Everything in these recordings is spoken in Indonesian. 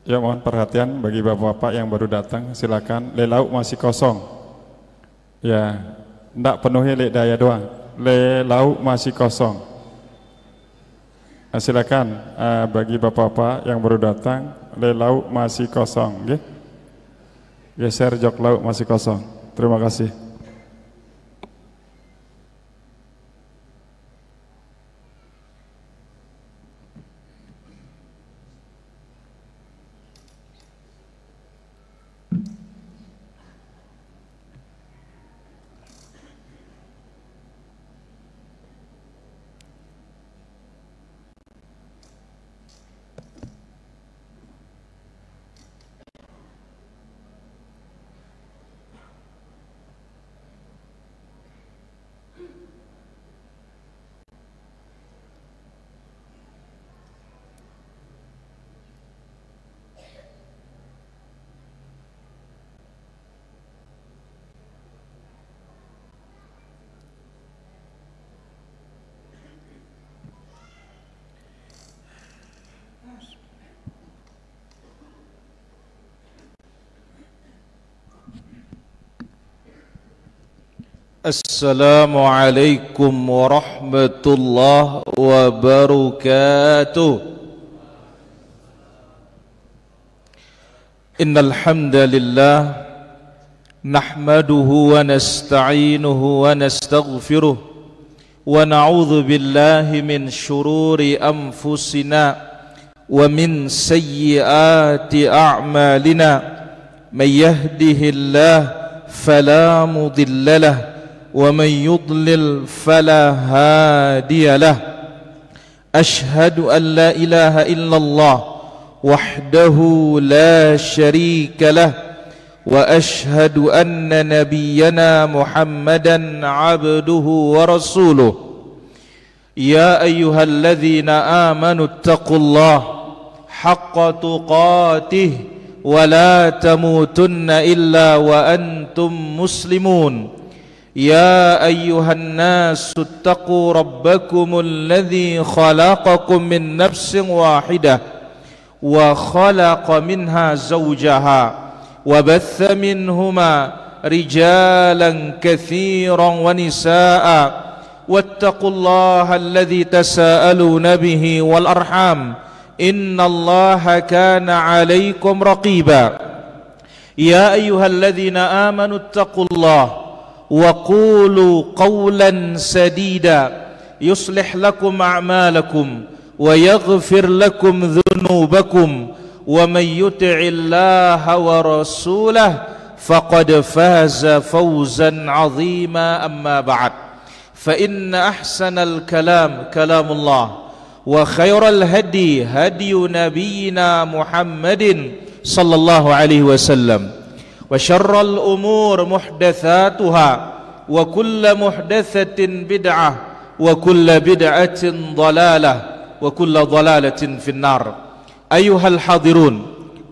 Ya, mohon perhatian bagi bapak-bapak yang baru datang, silakan. Le lauk masih kosong. Ya, ndak penuhi le daya doang. Le lauk masih kosong. Silakan bagi bapak-bapak yang baru datang, le lauk masih kosong, nggih. Geser jok lauk masih kosong. Terima kasih. Assalamualaikum warahmatullahi wabarakatuh. Innal hamdalillah nahmaduhu wa nasta'inuhu wa nastaghfiruh wa na'udzu billahi min shururi anfusina wa min sayyiati a'malina. May yahdihillahu fala mudilla lahu ومن يضلل فلا هادي له. أشهد أن لا إله إلا الله وحده لا شريك له وأشهد أن نبينا محمدا عبده ورسوله. يا أيها الذين آمنوا اتقوا الله حق تقاته ولا تموتن إلا وأنتم مسلمون. يا أيها الناس اتقوا ربكم الذي خلقكم من نفس واحدة وخلق منها زوجها وبث منهما رجالا كثيرا ونساء واتقوا الله الذي تساءلون به والأرحام إن الله كان عليكم رقيبا. يا أيها الذين آمنوا اتقوا الله وقولوا قولا سديدا يصلح لكم أعمالكم ويغفر لكم ذنوبكم ومن يطع الله ورسوله فقد فاز فوزا عظيما. أما بعد فإن أحسن الكلام كلام الله وخير الهدي هدي نبينا محمد صلى الله عليه وسلم وشر الأمور محدثاتها وكل محدثة بدعة وكل بدعة ضلالة وكل ضلالة في النار. أيها الحاضرون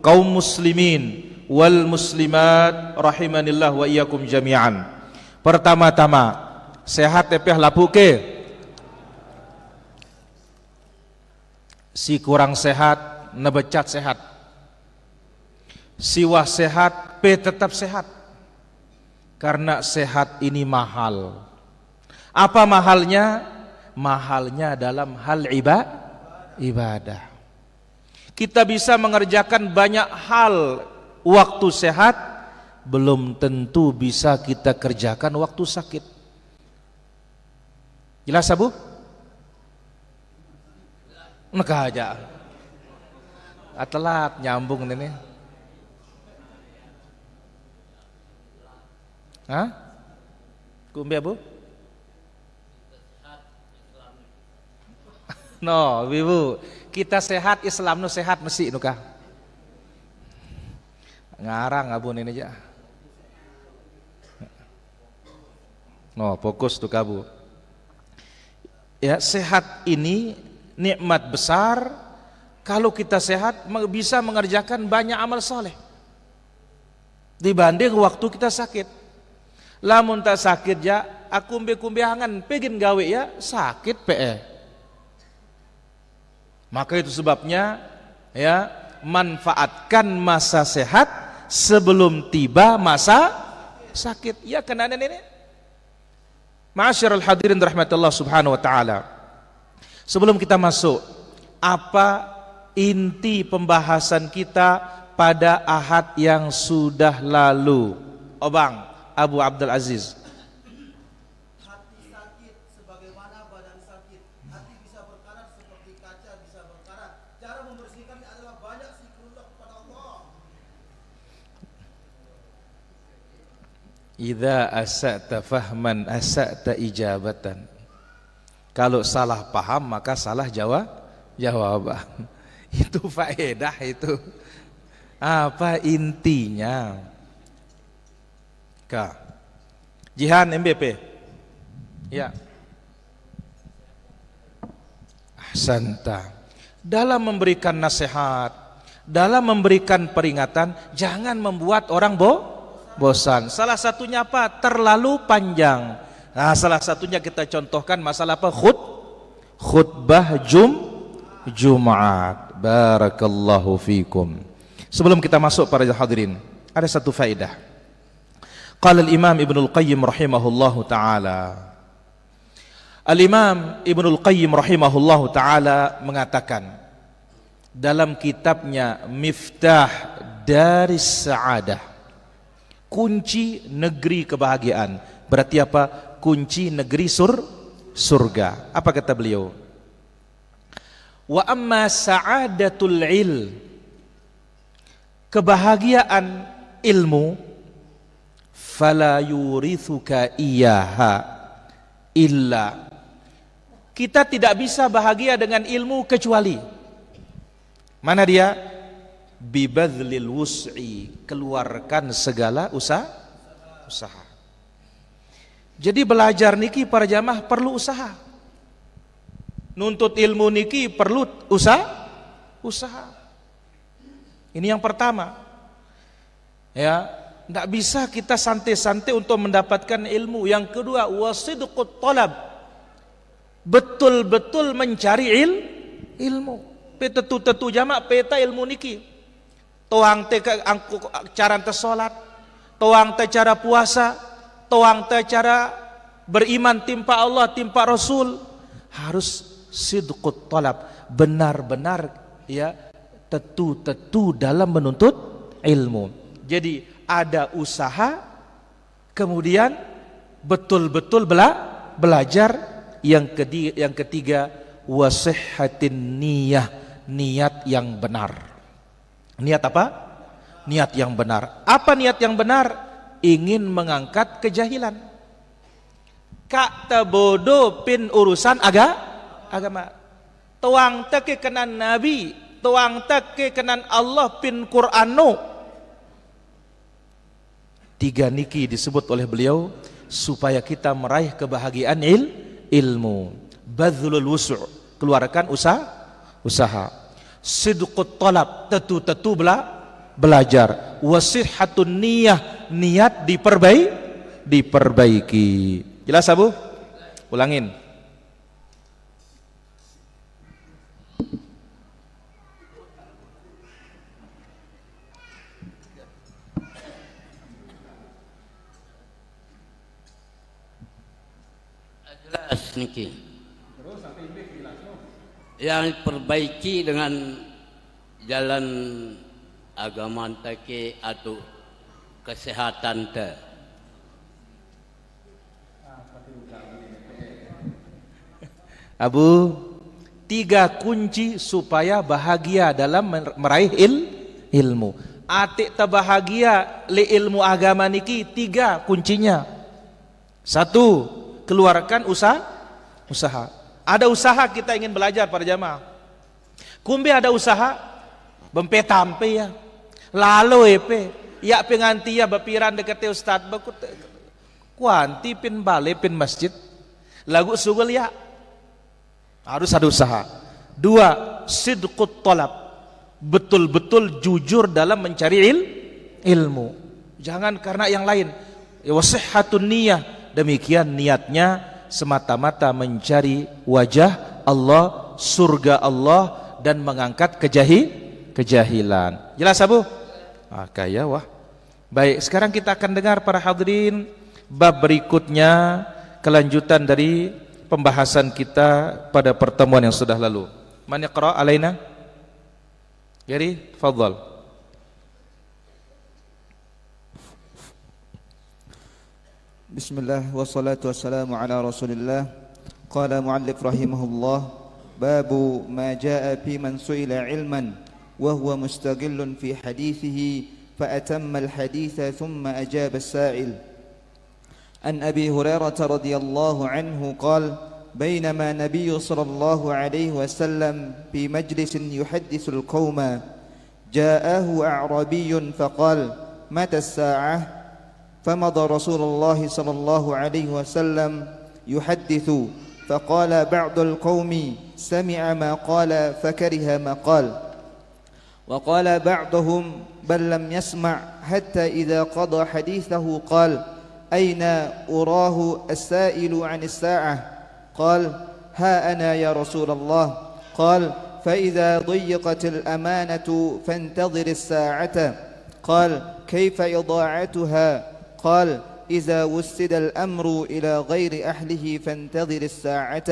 kaum muslimin wal muslimat rahimanillah wa iyyakum jami'an. Pertama-tama sehat tepeh lapuke. Si kurang sehat nebecat sehat. Siwah sehat, pe tetap sehat. Karena sehat ini mahal. Apa mahalnya? Mahalnya dalam hal ibadah. Kita bisa mengerjakan banyak hal waktu sehat, belum tentu bisa kita kerjakan waktu sakit. Jelas Abu? Nekah aja. Telat nyambung ini. Hah? Kumbi Abu? No, Ibu. Kita sehat, Islam nu sehat mesti nukah. Ngarang Abu ini aja. No, fokus tuh Abu. Ya, sehat ini nikmat besar. Kalau kita sehat bisa mengerjakan banyak amal soleh dibanding waktu kita sakit. Lamun tak sakit ya, aku kumbe hangan pengen gawe ya sakit pe. Maka itu sebabnya ya manfaatkan masa sehat sebelum tiba masa sakit. Ya kena ini. Ma'asyiral hadirin rahmatullah subhanahu wa ta'ala. Sebelum kita masuk, apa inti pembahasan kita pada ahad yang sudah lalu? Obang Abu Abdul Aziz. Hati sakit sebagaimana badan sakit. Hati bisa berkarat seperti kaca bisa berkarat. Cara membersihkannya adalah banyak zikrullah kepada Allah. Idza asa'ta fahman asa'ta ijabatan. Kalau salah paham maka salah jawaban. Itu faedah itu. Apa intinya? Jihan MBP. Ya. Ahsanta. Dalam memberikan nasihat, dalam memberikan peringatan, jangan membuat orang bosan. Salah satunya apa? Terlalu panjang. Nah, salah satunya kita contohkan masalah apa? Khutbah Jumat. Barakallahu fikum. Sebelum kita masuk para hadirin, ada satu faedah. Qala al-Imam Ibnul Qayyim rahimahullahu taala. Al-Imam Ibnul Qayyim rahimahullahu taala mengatakan dalam kitabnya Miftah Daris Sa'adah, kunci negeri kebahagiaan. Berarti apa? Kunci negeri surga. Apa kata beliau? Wa amma sa'adatul kebahagiaan ilmu, fala yurithuka iyaha illa. Kita tidak bisa bahagia dengan ilmu kecuali mana dia? Bibadlil wus'i, keluarkan segala usaha. Jadi belajar niki para jamaah perlu usaha. Nuntut ilmu niki perlu usaha. Ini yang pertama. Ya, enggak bisa kita santai-santai untuk mendapatkan ilmu. Yang kedua, wasidqut talab. Betul-betul mencari ilmu. Tetu jamak peta ilmu niki. Toang te cara te salat, toang te cara puasa, toang te cara beriman timpa Allah, timpa Rasul. Harus sidqut talab, benar-benar ya tetu dalam menuntut ilmu. Jadi ada usaha, kemudian betul-betul belajar. Yang ketiga wasihhatin niat yang benar. Niat apa? Niat yang benar. Apa niat yang benar? Ingin mengangkat kejahilan. Kak tebodo pin urusan agama. Tuang teke kenan Nabi, tuang teke kenan Allah pin Qur'anu. 3 niki disebut oleh beliau supaya kita meraih kebahagiaan ilmu. Badlul wusu', keluarkan usaha. Sidqut talab, tetu belajar. Wasihhatun niat diperbaiki. Jelas Abu? Ulangin. Jelas niki. Yang perbaiki dengan jalan agama take atau kesehatan te. Abu, 3 kunci supaya bahagia dalam meraih ilmu. Atik terbahagia li ilmu agama niki 3 kuncinya. 1, keluarkan usaha. Ada usaha kita ingin belajar para jamaah. Kumbe ada usaha bempetampe ya. Lalu ya penganti ya bapiran dekat ustad bakut kuanti pin bale pin masjid. Lagu sugul ya. Harus ada usaha. 2, sidqut talab. Betul-betul jujur dalam mencari ilmu. Jangan karena yang lain. Wasihhatun niyah. Demikian niatnya semata-mata mencari wajah Allah, surga Allah, dan mengangkat kejahilan. Jelas Abu? Kaya wah. Baik, sekarang kita akan dengar para hadirin bab berikutnya, kelanjutan dari pembahasan kita pada pertemuan yang sudah lalu. Man yaqra alaina? Gary, fadhal. Bismillah wassalatu wassalamu ala Rasulillah. Qala muallif rahimahullah, babu ma jaa fi man su'ila ilman wa huwa mustaghillun fi hadithihi fa atamma al-haditha thumma ajaba as-sa'il. An Abi Hurairah radhiyallahu anhu qala بينما النبي صلى الله عليه وسلم في مجلس يحدث القوم جاءه أعرابي فقال متى الساعة فمضى رسول الله صلى الله عليه وسلم يحدث فقال بعض القوم سمع ما قال فكره ما قال وقال بعضهم بل لم يسمع حتى إذا قضى حديثه قال أين أراه السائل عن الساعة قال ها أنا يا رسول الله قال فإذا ضيقت الأمانة فانتظر الساعة قال كيف إضاعتها قال إذا وسد الأمر إلى غير أهله فانتظر الساعة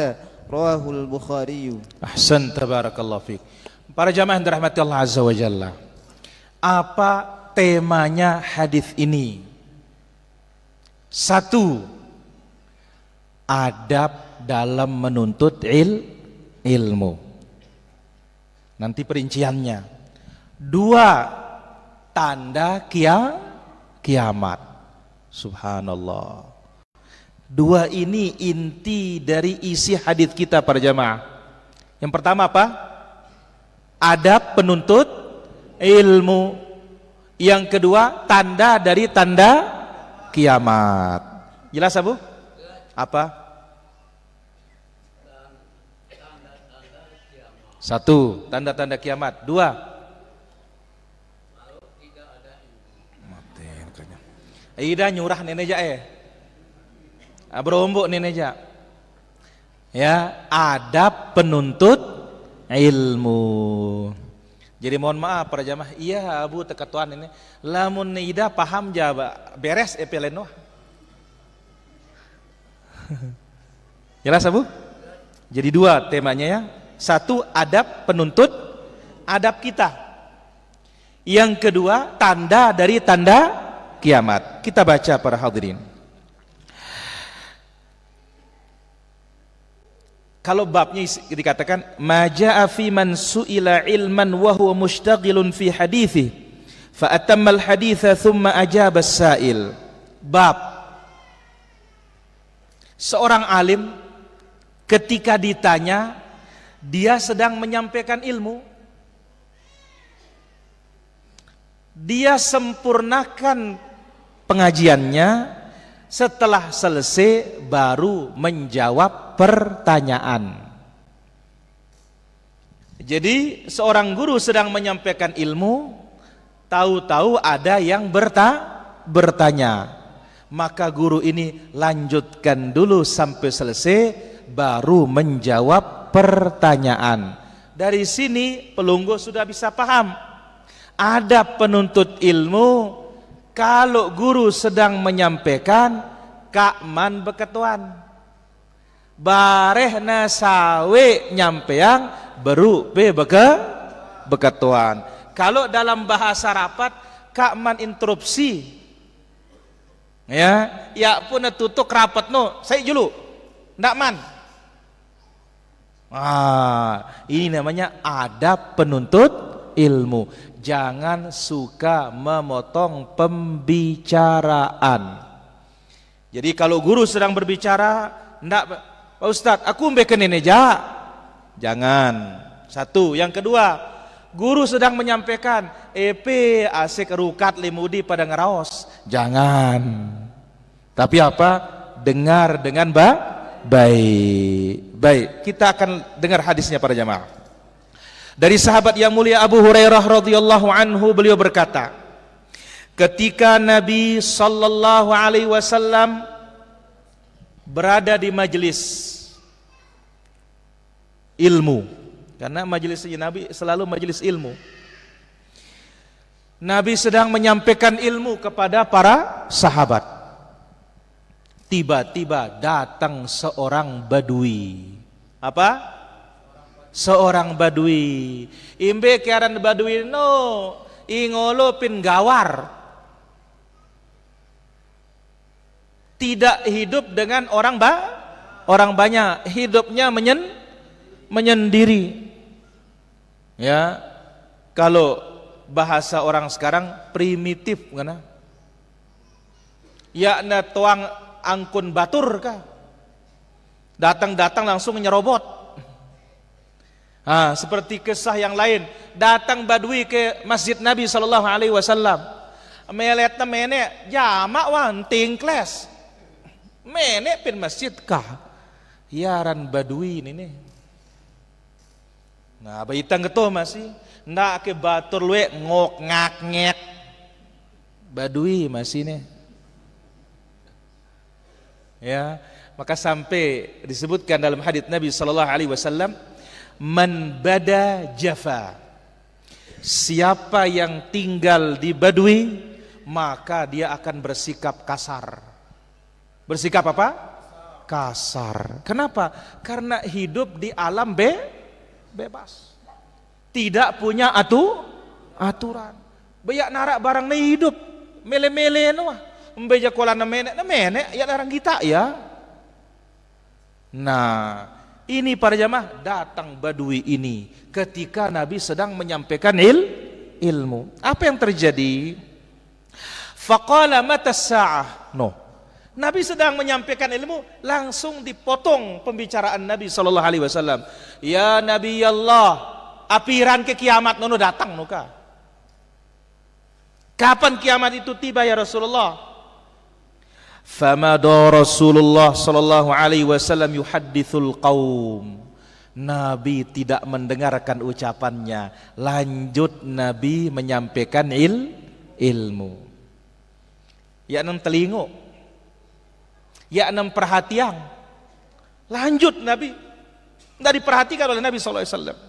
رواه البخاري. Ahsan, tabarakallah fiik. Para jamaah yang dirahmati Allah Azza wa Jalla, apa temanya hadis ini? Satu, adab dalam menuntut ilmu. Nanti perinciannya. Dua, tanda kiamat. Subhanallah. Dua ini inti dari isi hadis kita para jamaah. Yang pertama apa? Adab penuntut ilmu. Yang kedua, tanda dari tanda kiamat. Jelas Abu? Apa? Satu, tanda-tanda kiamat. Dua, Ida nyurah nenek ja berombok nenek ja. Ya, adab penuntut ilmu. Jadi mohon maaf para jamaah, iya Abu tekatuan ini. Lamun Ida paham jaba beres epeleno. Jelas Abu? Jadi dua temanya ya. Satu, adab penuntut, adab kita. Yang kedua, tanda dari tanda kiamat. Kita baca para hadirin. Kalau babnya dikatakan ma jaa fi man su'ila ilman wa huwa mushtaghilun fi hadithi fa atamma al haditha thumma ajaba as-sa'il. Bab seorang alim ketika ditanya, dia sedang menyampaikan ilmu, dia sempurnakan pengajiannya, setelah selesai baru menjawab pertanyaan. Jadi seorang guru sedang menyampaikan ilmu, tahu-tahu ada yang bertanya, maka guru ini lanjutkan dulu sampai selesai baru menjawab pertanyaan. Dari sini pelunggu sudah bisa paham. Ada penuntut ilmu, kalau guru sedang menyampaikan, kakman beketuan, bareh nasawe nyampeang berupe beketuan. Kalau dalam bahasa rapat, kakman interupsi. Ya pun tutup rapat no, saya dulu, ndak man. Ini namanya adab penuntut ilmu. Jangan suka memotong pembicaraan. Jadi kalau guru sedang berbicara, ndak Pak Ustadz, aku mbeken ini ja. Jangan. Satu. Yang kedua, guru sedang menyampaikan, asik rukat limudi pada ngeraos. Jangan. Tapi apa? Dengar dengan baik. Baik, kita akan dengar hadisnya para jamaah. Dari sahabat yang mulia Abu Hurairah radhiyallahu anhu, beliau berkata, ketika Nabi sallallahu alaihi wasallam berada di majelis ilmu, karena majelis Nabi selalu majelis ilmu. Nabi sedang menyampaikan ilmu kepada para sahabat. Tiba-tiba datang seorang badui. Apa? Seorang badui. Imbe kiaran badui no, ingolo pin gawar. Tidak hidup dengan orang banyak, hidupnya menyendiri. Ya, kalau bahasa orang sekarang primitif, ngana? Ya na tuang angkun batur kah? Datang langsung nyerobot. Seperti kisah yang lain, datang badui ke masjid Nabi sallallahu alaihi wasallam. Meletna mene jamak wan tingkles. Mene pin masjid kah? Yaran badui ini nih. Nah, baitang ketua masih ndak ke batur luwe ngok ngak ngek. Badui masih nih. Ya, maka sampai disebutkan dalam hadits Nabi sallallahu alaihi wasallam, man bada jafa. Siapa yang tinggal di badui, maka dia akan bersikap kasar. Bersikap apa? Kasar. Kenapa? Karena hidup di alam bebas. Tidak punya aturan. Banyak narak barang nih hidup. Mele-mele no. Membeja kola na menek ya larang kita ya. Nah, ini para jamaah, datang badui ini ketika Nabi sedang menyampaikan ilmu. Apa yang terjadi? Faqala mata sa'ah. No. Nabi sedang menyampaikan ilmu, langsung dipotong pembicaraan Nabi sallallahu alaihi wasallam. Ya Nabi Allah, apiran ke kiamat nono datang nuka. Kapan kiamat itu tiba ya Rasulullah? Famada Rasulullah sallallahu alaihi wasallam yuhaddithul qaum. Nabi tidak mendengarkan ucapannya. Lanjut Nabi menyampaikan ilmu. Ya enam telingo. Ya enam perhatian. Lanjut Nabi. Tidak diperhatikan oleh Nabi sallallahu alaihi wasallam.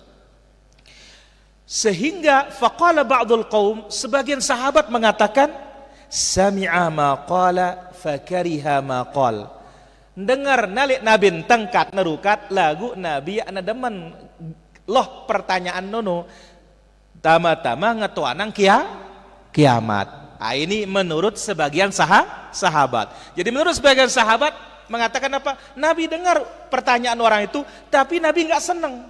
Sehingga faqala ba'dul qaum, sebagian sahabat mengatakan, sami'a ma qala fakariha ma qal. Dengar nalik Nabi tengkat nerukat lagu Nabi ana demen loh pertanyaan nono. Tama-tama ngetuanang kiamat. Ini menurut sebagian sahabat. Jadi menurut sebagian sahabat mengatakan apa? Nabi dengar pertanyaan orang itu, tapi Nabi nggak senang.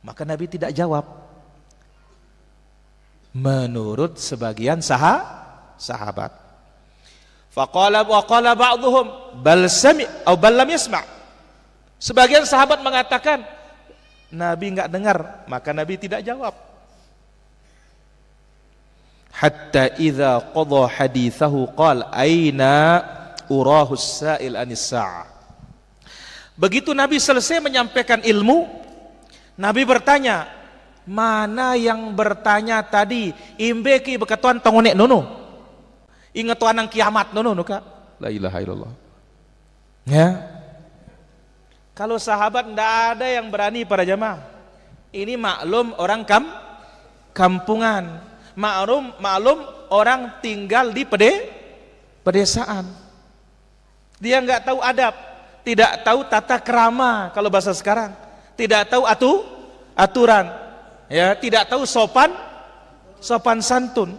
Maka Nabi tidak jawab. Menurut sebagian sahabat. Faqala wa qala ba'dhum bal sami' atau bal lam yasma'. Sebagian sahabat mengatakan Nabi enggak dengar, maka Nabi tidak jawab. Hatta idza qadha hadithahu qala aina urahu as-sa'il anis sa'ah. Begitu Nabi selesai menyampaikan ilmu, Nabi bertanya, mana yang bertanya tadi? Imbeki bekatuan tongonek nono. Ingetuan ang kiamat nono nuka. La ilaha illallah. Ya. Kalau sahabat ndak ada yang berani para jamaah. Ini maklum orang kampungan. Maklum orang tinggal di pedesaan. Dia nggak tahu adab, tidak tahu tata krama kalau bahasa sekarang. Tidak tahu aturan, ya, tidak tahu sopan santun.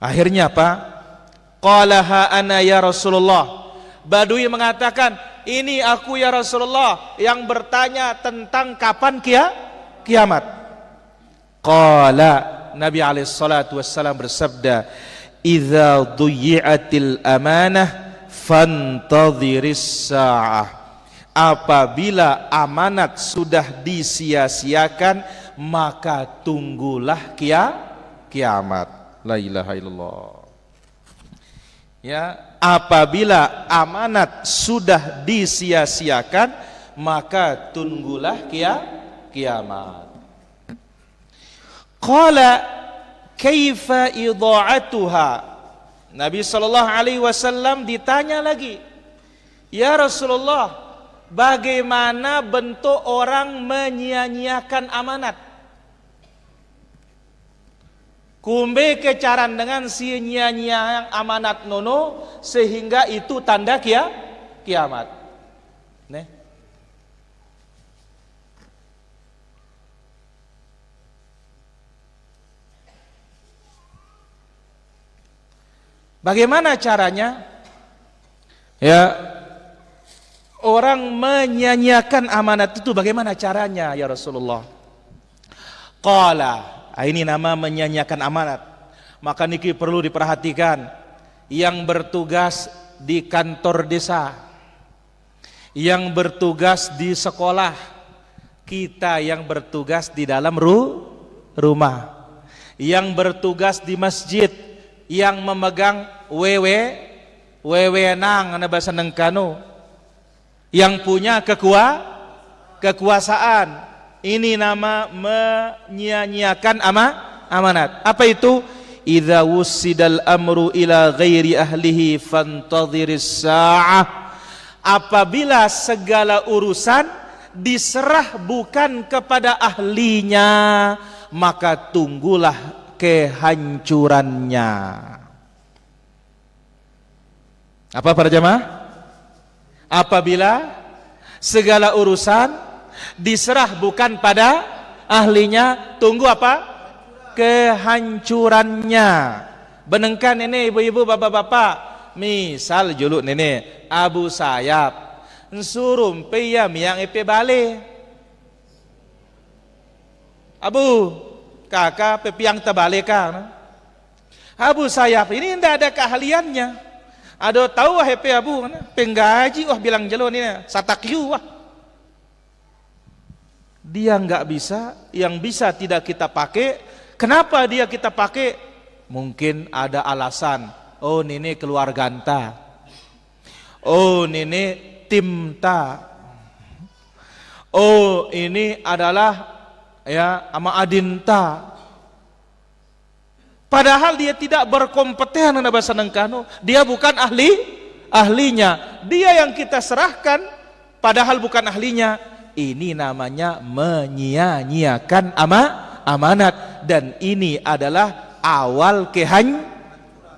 Akhirnya apa? Qala ha ana ya Rasulullah. Badui mengatakan, ini aku ya Rasulullah yang bertanya tentang kapan kiamat. Qala, Nabi alaihi salatu wassalam bersabda, idza dhuyyatil amanah fantadhiris sa'ah. Apabila amanat sudah disia-siakan, maka tunggulah kiamat. La ilaha illallah. Ya, apabila amanat sudah disia-siakan, maka tunggulah kiamat. Qala kaifa idha'atuha. Nabi sallallahu alaihi wasallam ditanya lagi, ya Rasulullah, bagaimana bentuk orang menyia-nyiakan amanat? Kumbe kecaran dengan si nya amanat nono sehingga itu tanda kiamat. Nih. Bagaimana caranya? Ya, orang menyanyiakan amanat itu bagaimana caranya ya Rasulullah? Qala, ini nama menyanyiakan amanat. Maka niki perlu diperhatikan. Yang bertugas di kantor desa, yang bertugas di sekolah, kita yang bertugas di dalam rumah, yang bertugas di masjid, yang memegang wewenang ana bahasa Nengkano, yang punya kekuasaan. Ini nama menyia-nyiakan amanat. Apa itu? Idza wussidal amru ila ghairi ahlihi fantadhiris sa'ah. Apabila segala urusan diserah bukan kepada ahlinya, maka tunggulah kehancurannya. Apa para jamaah? Apabila segala urusan diserah bukan pada ahlinya, tunggu apa? Kehancurannya. Benengkan ini ibu-ibu, bapak-bapak. Misal juluk nenek Abu Sayyaf nsurum peyam yang epe bale. Abu, kakak pepiang tebale kan? Abu Sayyaf ini tidak ada keahliannya. Ada tahu wah epe abu, penggaji wah bilang jelo ini satakyu wah. Dia nggak bisa, yang bisa tidak kita pakai. Kenapa dia kita pakai? Mungkin ada alasan. Oh ini keluarga enta. Oh ini tim ta. Oh ini adalah ya ama adinta. Padahal dia tidak berkompeten na bahasa Nengkano. Dia bukan ahlinya. Dia yang kita serahkan padahal bukan ahlinya. Ini namanya menyia-nyiakan amanat, dan ini adalah awal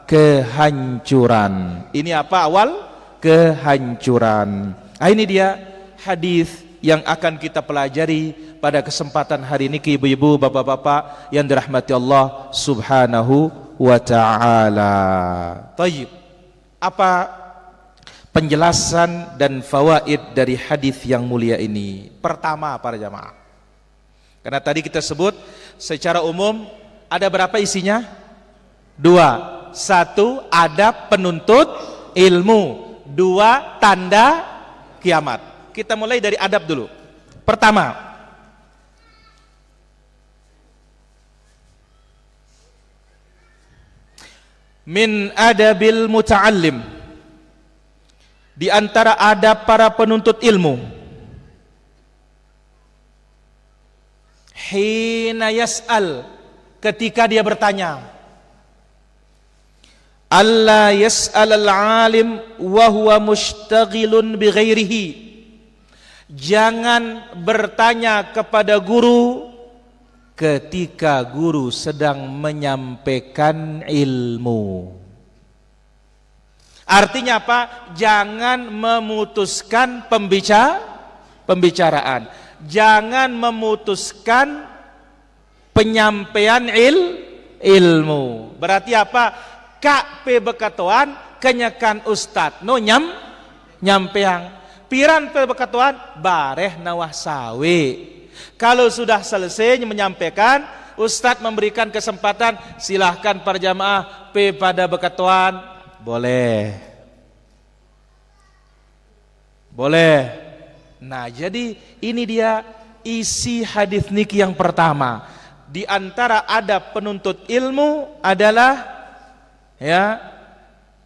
kehancuran. Ini apa awal kehancuran? Nah, ini dia hadis yang akan kita pelajari pada kesempatan hari ini, ibu-ibu, bapak-bapak yang dirahmati Allah Subhanahu wa taala. Tayyib. Apa penjelasan dan fawaid dari hadis yang mulia ini? Pertama para jamaah, karena tadi kita sebut secara umum ada berapa isinya? 2. 1. Adab penuntut ilmu. 2. Tanda kiamat. Kita mulai dari adab dulu. Pertama, min adabil muta'allim, di antara adab para penuntut ilmu, hina yas'al, ketika dia bertanya, alla yas'al al-alim wa huwa mushtaghilun bi ghairihi, jangan bertanya kepada guru ketika guru sedang menyampaikan ilmu. Artinya apa? Jangan memutuskan pembicaraan. Jangan memutuskan penyampaian ilmu. Berarti apa? Kak pe bekatuan kenyakan ustad no nyampeang. Piran pe bekatuan bareh nawah sawe. Kalau sudah selesai menyampaikan, ustad memberikan kesempatan, silahkan para jamaah pe pada bekatuan. Boleh. Nah, jadi ini dia isi hadis niki yang pertama. Di antara adab penuntut ilmu adalah ya,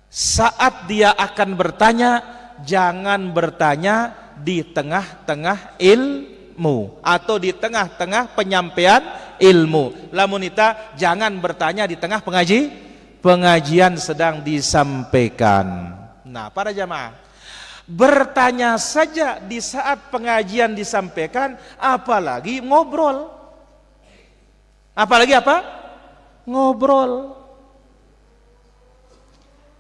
saat dia akan bertanya, jangan bertanya di tengah-tengah ilmu atau di tengah-tengah penyampaian ilmu. Lamunita jangan bertanya di tengah pengajian sedang disampaikan. Nah, para jamaah, bertanya saja di saat pengajian disampaikan, apalagi ngobrol. Apalagi apa? ngobrol.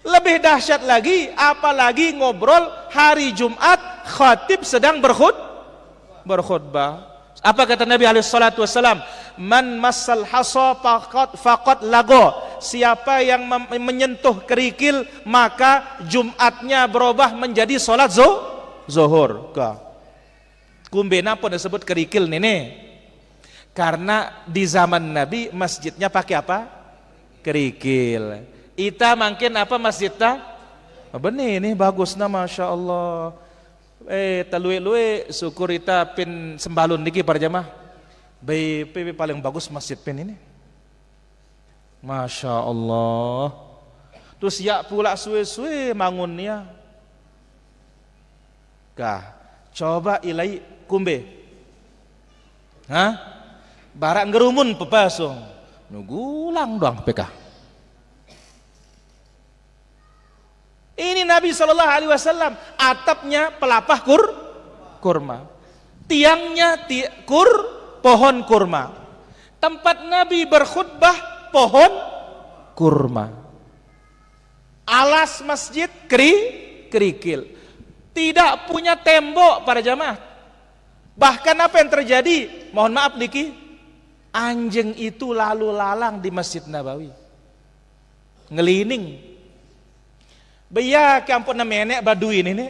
Lebih dahsyat lagi, apalagi ngobrol hari Jumat, khatib sedang berkhutbah. Apa kata Nabi alaihi salatu wasallam? Man massal hasa faqad lago. Siapa yang menyentuh kerikil, maka Jumatnya berubah menjadi salat zuhur. Kumbena pun disebut kerikil nene. Karena di zaman Nabi masjidnya pakai apa? Kerikil. Ita makin apa masjidnya? Benih ini bagusnya Masya Allah. Talue-lue syukur ita pin sembalun niki para jamaah. BP paling bagus masjid pin ini. Masya Allah. Terus ya pula suwe-suwe mangunnya. Coba ilai kumbe. Hah? Barak ngerumun pepasung. Nugulang doang PK. Ini Nabi SAW, atapnya pelapah kurma, tiangnya pohon kurma, tempat Nabi berkhutbah pohon kurma, alas masjid kerikil, tidak punya tembok para jamaah. Bahkan apa yang terjadi? Mohon maaf niki, anjing itu lalu lalang di Masjid Nabawi, ngelining. Beya kampung nenek Baduy ini.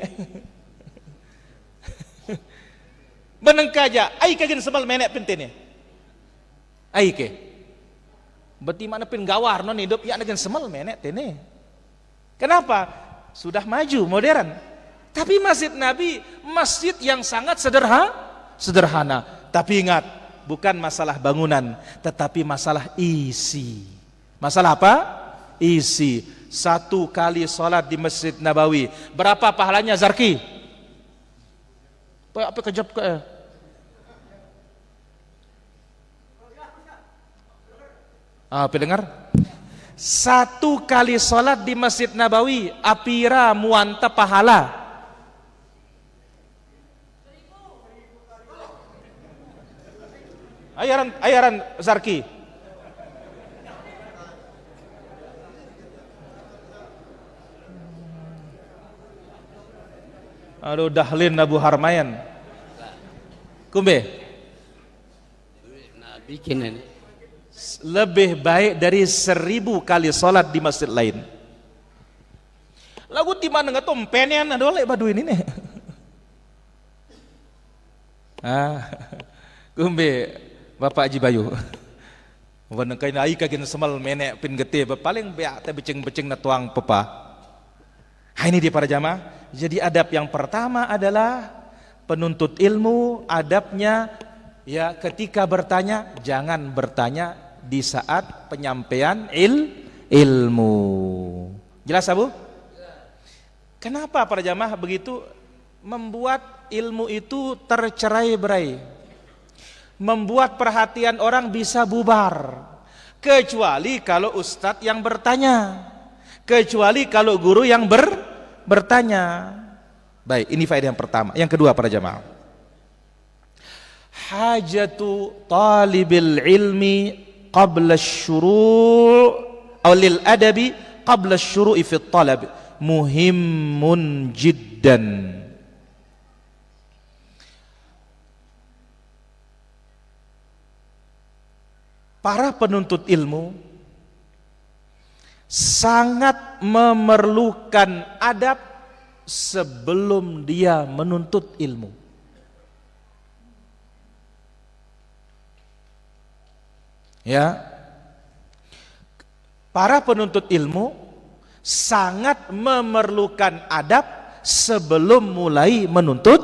Benengkaja, ai kagin sebal menek pentene. Ai ke. Berarti mana pin gawar non hidup ya dengan semal menek tene. Kenapa? Sudah maju, modern. Tapi Masjid Nabi masjid yang sangat sederhana. Tapi ingat, bukan masalah bangunan, tetapi masalah isi. Masalah apa? Isi. 1 kali sholat di Masjid Nabawi berapa pahalanya Zarki? Apa kejap ke? Pendengar? 1 kali sholat di Masjid Nabawi apira muanta pahala? Ayaran Zarki. Aduh dahlin Abu Harmayan. Kumbe. Nah, bikin ini. Lebih baik dari 1000 kali sholat di masjid lain. Lagu di mana ngetom penian ada oleh Baduy ini nih. Kumbe Bapak Haji Bayu. Wanengkai ai kagin semal menek pin gete paling beak teh becing-becing na tuang pepa. Ini dia para jamaah. Jadi adab yang pertama adalah penuntut ilmu, adabnya ya ketika bertanya jangan bertanya di saat penyampaian ilmu. Jelas Abu? Kenapa para jamaah begitu membuat ilmu itu tercerai-berai? Membuat perhatian orang bisa bubar. Kecuali kalau ustadz yang bertanya. Kecuali kalau guru yang bertanya. Baik, ini faedah yang pertama. Yang kedua para jamaah, hajatu talibil ilmi qabla syuru' atau lil adabi qabla syuru'i fi talab muhimmun jiddan. Para penuntut ilmu sangat memerlukan adab sebelum dia menuntut ilmu. Ya, para penuntut ilmu sangat memerlukan adab sebelum mulai menuntut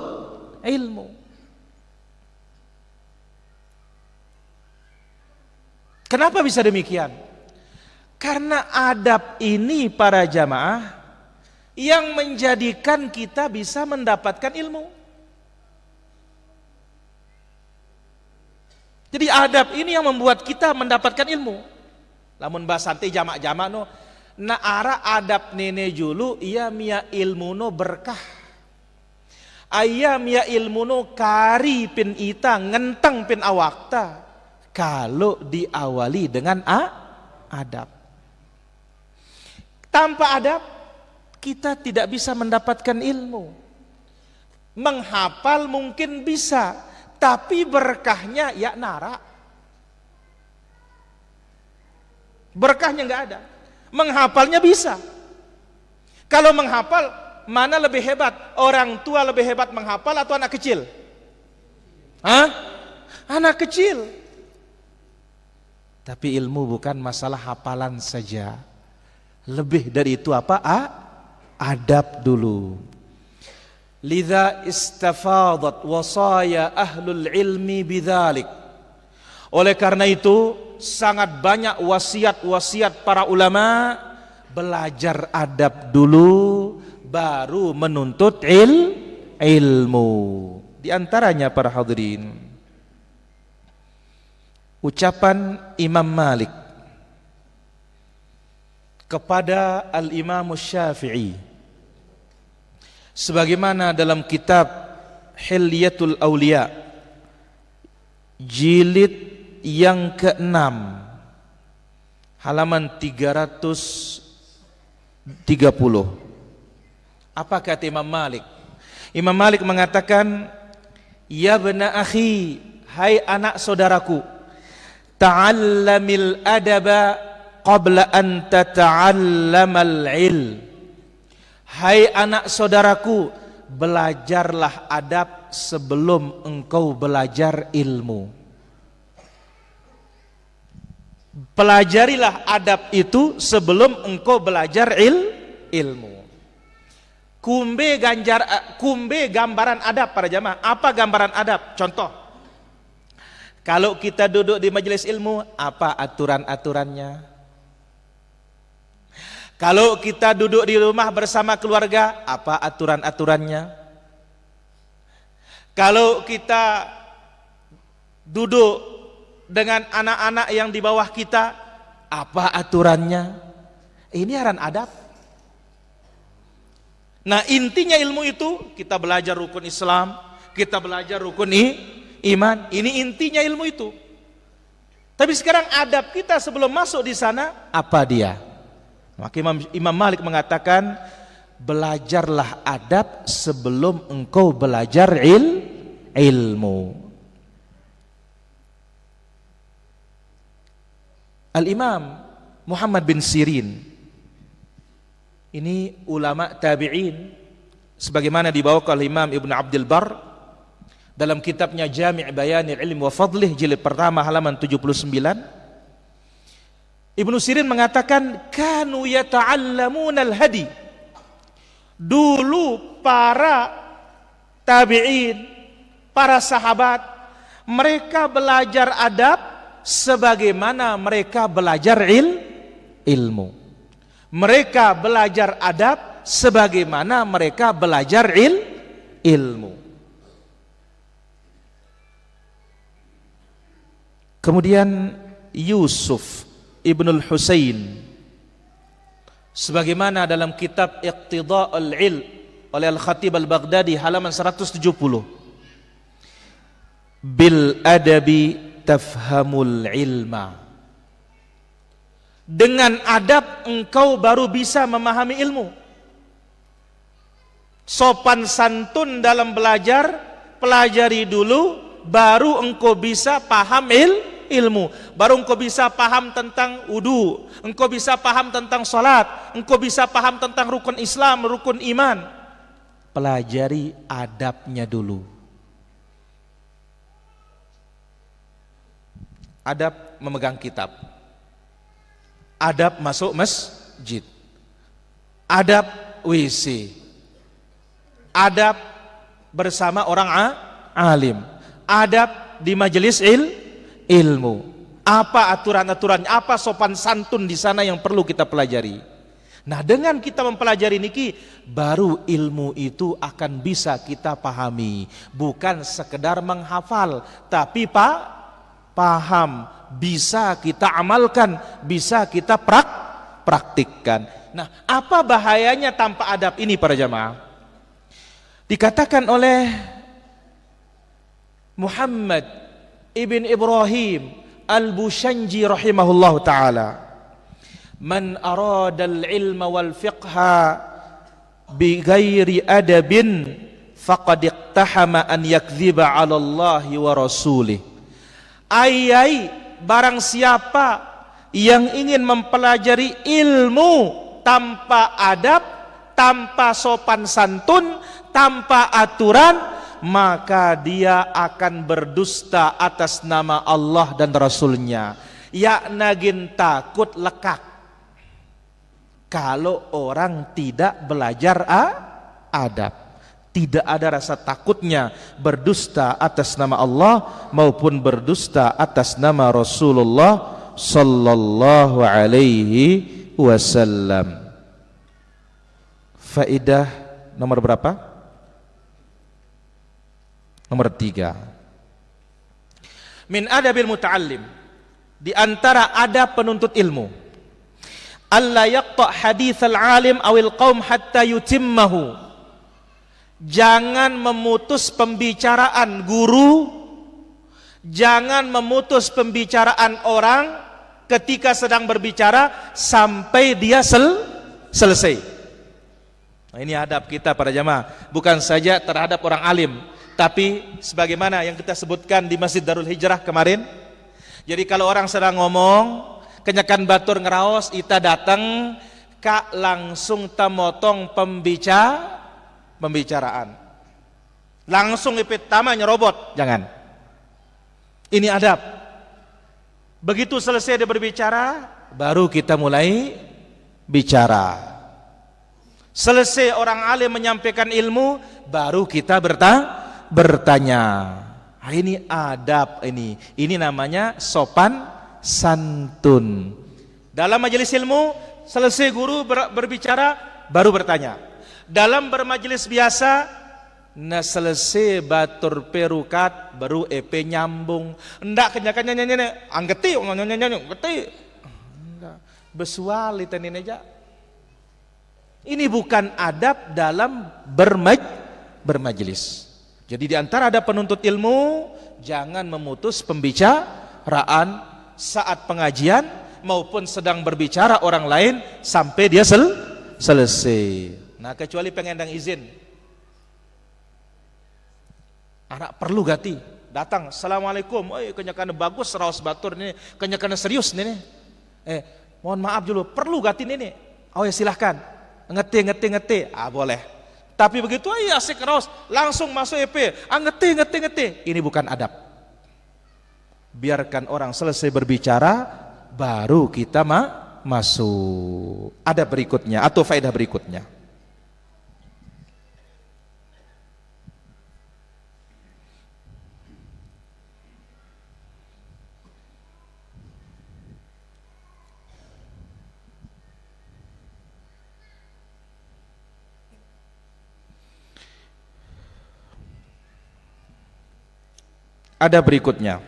ilmu. Kenapa bisa demikian? Karena adab ini para jamaah yang menjadikan kita bisa mendapatkan ilmu. Jadi adab ini yang membuat kita mendapatkan ilmu. Lamun bahasante jamak-jamak no, na ara adab nene julu iya mia ilmu no berkah. Ayah mia ilmu no kari pin ita ngenteng pin awakta. Kalau diawali dengan adab. Tanpa adab kita tidak bisa mendapatkan ilmu. Menghafal mungkin bisa, tapi berkahnya ya nara. Berkahnya nggak ada. Menghafalnya bisa. Kalau menghafal, mana lebih hebat? Orang tua lebih hebat menghafal atau anak kecil? Hah? Anak kecil. Tapi ilmu bukan masalah hafalan saja. Lebih dari itu apa? Adab dulu. Lidza istafadat wasaya ahlul ilmi bidzalik. Oleh karena itu sangat banyak wasiat-wasiat para ulama, belajar adab dulu baru menuntut ilmu. Di antaranya para hadirin, ucapan Imam Malik kepada Al-Imam Syafi'i sebagaimana dalam kitab Hilyatul Auliya jilid yang ke-6 halaman 330. Apa kata Imam Malik? Imam Malik mengatakan, ya bna akhi, hai anak saudaraku, ta'allamil adaba qabla an tata'allamal ilm. Hai anak saudaraku, belajarlah adab sebelum engkau belajar ilmu. Pelajarilah adab itu sebelum engkau belajar ilmu. Kumbe gambaran adab para jamaah. Apa gambaran adab? Contoh, kalau kita duduk di majelis ilmu, apa aturan-aturannya? Kalau kita duduk di rumah bersama keluarga, apa aturan-aturannya? Kalau kita duduk dengan anak-anak yang di bawah kita, apa aturannya? Ini aran adab. Nah, intinya ilmu itu kita belajar rukun Islam, kita belajar rukun iman. Ini intinya ilmu itu. Tapi sekarang adab kita sebelum masuk di sana, apa dia? Maka Imam Malik mengatakan, belajarlah adab sebelum engkau belajar ilmu. Al-Imam Muhammad bin Sirin, ini ulama tabi'in, sebagaimana dibawakan oleh Imam Ibn Abdul Bar dalam kitabnya Jami' Bayanil Ilm wa Fadlih jilid pertama halaman 79. Ibnu Sirin mengatakan, kanu yata'allamunal hadi. Dulu para tabi'in, para sahabat, mereka belajar adab sebagaimana mereka belajar ilmu. Mereka belajar adab sebagaimana mereka belajar ilmu. Kemudian Yusuf Ibnul Husain, sebagaimana dalam kitab Iqtida'ul Ilm oleh Al-Khatib Al-Baghdadi halaman 170, bil adabi tafhamul ilma. Dengan adab engkau baru bisa memahami ilmu. Sopan santun dalam belajar, pelajari dulu, baru engkau bisa paham ilmu. Baru engkau bisa paham tentang wudu, engkau bisa paham tentang salat, engkau bisa paham tentang rukun Islam, rukun iman. Pelajari adabnya dulu. Adab memegang kitab, adab masuk masjid, adab WC, adab bersama orang alim, adab di majelis ilmu. Apa aturan-aturannya, apa sopan santun di sana yang perlu kita pelajari. Nah, dengan kita mempelajari niki, baru ilmu itu akan bisa kita pahami, bukan sekedar menghafal, tapi paham, bisa kita amalkan, bisa kita praktikkan. Nah, apa bahayanya tanpa adab ini para jamaah? Dikatakan oleh Muhammad Ibn Ibrahim Al-Bushanji rahimahullah ta'ala, Man aradal ilma wal fiqha bi ghairi adabin faqad iqtahama an yakdziba 'ala Allahi wa rasulih. Ayai, barang siapa yang ingin mempelajari ilmu tanpa adab, tanpa sopan santun, tanpa aturan, maka dia akan berdusta atas nama Allah dan Rasulnya. Yaknagin takut lekak kalau orang tidak belajar adab. Tidak ada rasa takutnya berdusta atas nama Allah maupun berdusta atas nama Rasulullah sallallahu alaihi wasallam. Faidah nomor berapa? Nomor 3. Min adabil muta'allim, di antara adab penuntut ilmu, alla yaqta haditsal alim awil qaum hatta yutimmahu. Jangan memutus pembicaraan guru, jangan memutus pembicaraan orang ketika sedang berbicara sampai dia selesai. Nah, ini adab kita para jamaah, bukan saja terhadap orang alim, tapi sebagaimana yang kita sebutkan di Masjid Darul Hijrah kemarin. Jadi kalau orang sedang ngomong, kenyakan batur ngeraos, ita datang, kak langsung tamotong pembicaraan. Langsung ipit tama nyerobot, jangan. Ini adab. Begitu selesai dia berbicara, baru kita mulai bicara. Selesai orang alim menyampaikan ilmu, baru kita bertanya. Nah, ini adab ini. Ini namanya sopan santun. Dalam majelis ilmu, selesai guru berbicara, baru bertanya. Dalam bermajelis biasa, nah selesai batur perukat, baru EP nyambung. Ndak kenyakan nyanyi anggeti, nyanyi, besual itu aja. Ini bukan adab dalam bermajelis. Jadi di antara adab penuntut ilmu, jangan memutus pembicaraan saat pengajian maupun sedang berbicara orang lain sampai dia selesai. Nah, kecuali pengendang izin. Anak perlu gati datang, assalamualaikum, kenyakan bagus raos batur ini, kenyakan serius ini. Mohon maaf dulu, perlu gati ini. Oh ya silahkan, ngeti. Boleh. Tapi begitu asik raos, langsung masuk EP, ngeti. Ini bukan adab. Biarkan orang selesai berbicara, baru kita masuk. Adab berikutnya atau faedah berikutnya. Ada berikutnya.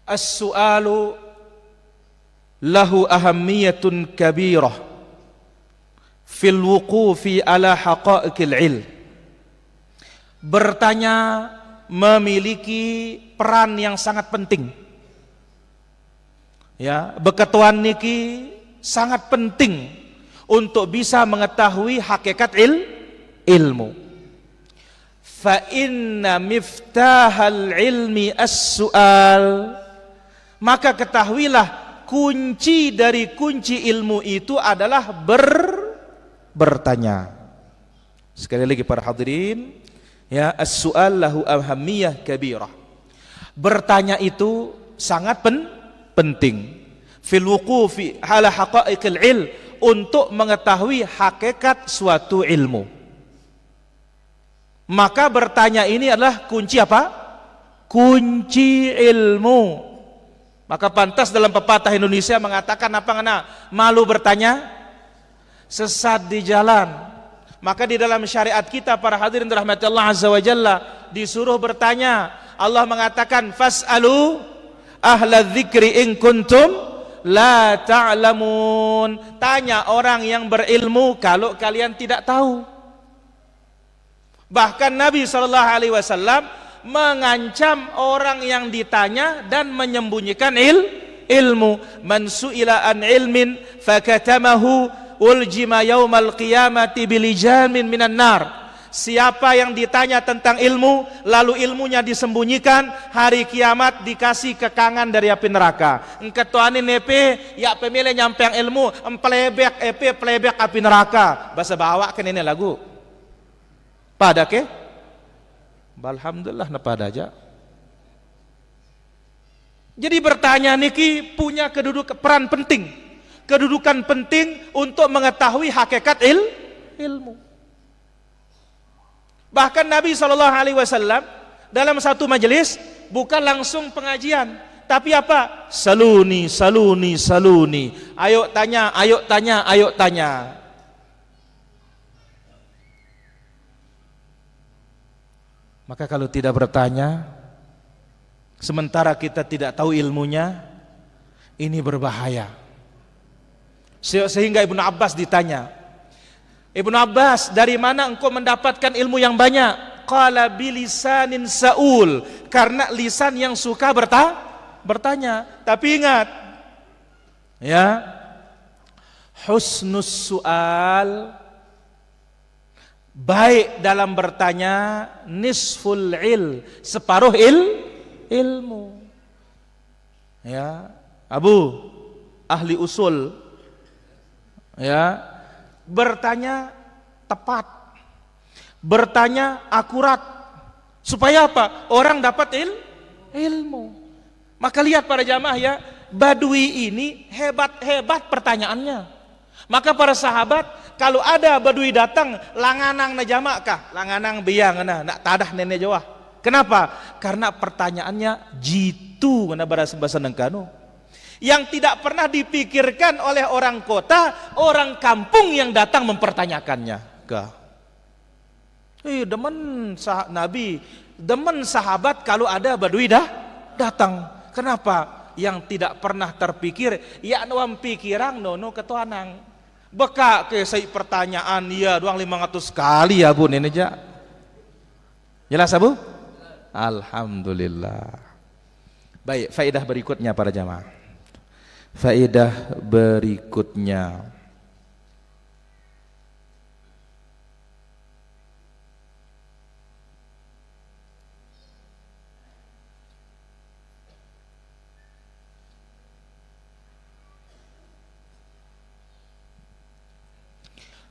As-su'alu lahu ahammiyatun kabirah fil wuqufi ala haqa'iqil ilm. Bertanya memiliki peran yang sangat penting. Ya, beketuan niki sangat penting untuk bisa mengetahui hakikat ilmu. Fa inna miftahal ilmi as-su'al. Maka ketahuilah kunci dari kunci ilmu itu adalah bertanya. Sekali lagi para hadirin, ya, as-su'al lahu ahammiyah kabirah. Bertanya itu sangat penting. Fil wuqufi ala haqa'iqil ilm, untuk mengetahui hakikat suatu ilmu. Maka bertanya ini adalah kunci apa? Kunci ilmu. Maka pantas dalam pepatah Indonesia mengatakan apa ngana? Malu bertanya, sesat di jalan. Maka di dalam syariat kita para hadirin dirahmati Allah Azza wa Jalla, disuruh bertanya. Allah mengatakan fas'alu ahla dzikri in kuntum la ta'lamun. Tanya orang yang berilmu kalau kalian tidak tahu. Bahkan Nabi SAW mengancam orang yang ditanya dan menyembunyikan ilmu. Man su'ila an ilmin fakatamahu uljima yaumal qiyamati bilijamin minan nar. Siapa yang ditanya tentang ilmu lalu ilmunya disembunyikan, hari kiamat dikasih kekangan dari api neraka. Engketuani nepe ya pemilih nyampe yang ilmu plebek api neraka. Bahasa bawa kan ini lagu pada ke alhamdulillah na pada aja. Jadi bertanya niki punya peran penting, kedudukan penting untuk mengetahui hakikat ilmu. Bahkan Nabi SAW dalam satu majelis bukan langsung pengajian, tapi apa? Saluni. Ayo tanya. Maka kalau tidak bertanya, sementara kita tidak tahu ilmunya, ini berbahaya. Sehingga Ibnu Abbas ditanya, Ibnu Abbas, dari mana engkau mendapatkan ilmu yang banyak? Qala bilisanin saul, karena lisan yang suka bertanya. Tapi ingat, ya, husnus su'al, baik dalam bertanya, nisful separuh ilmu. Ya, Abu ahli usul, ya, bertanya tepat, bertanya akurat, supaya apa? Orang dapat ilmu. Maka lihat para jamaah ya, Badui ini hebat pertanyaannya. Maka para sahabat kalau ada Badui datang, langanang na jamak kah? Langanang biang nak tadah nenek Jawa. Kenapa? Karena pertanyaannya jitu mana bahasa Nengkano. Yang tidak pernah dipikirkan oleh orang kota, orang kampung yang datang mempertanyakannya. Demen Nabi, demen sahabat kalau ada Badui datang. Kenapa? Yang tidak pernah terpikir, ya nuam pikirang nono ketuanang. Beka ke saya pertanyaan ya doang 500 kali ya bun ini aja. Jelas Abu? Alhamdulillah. Baik, faedah berikutnya para jamaah. Faedah berikutnya,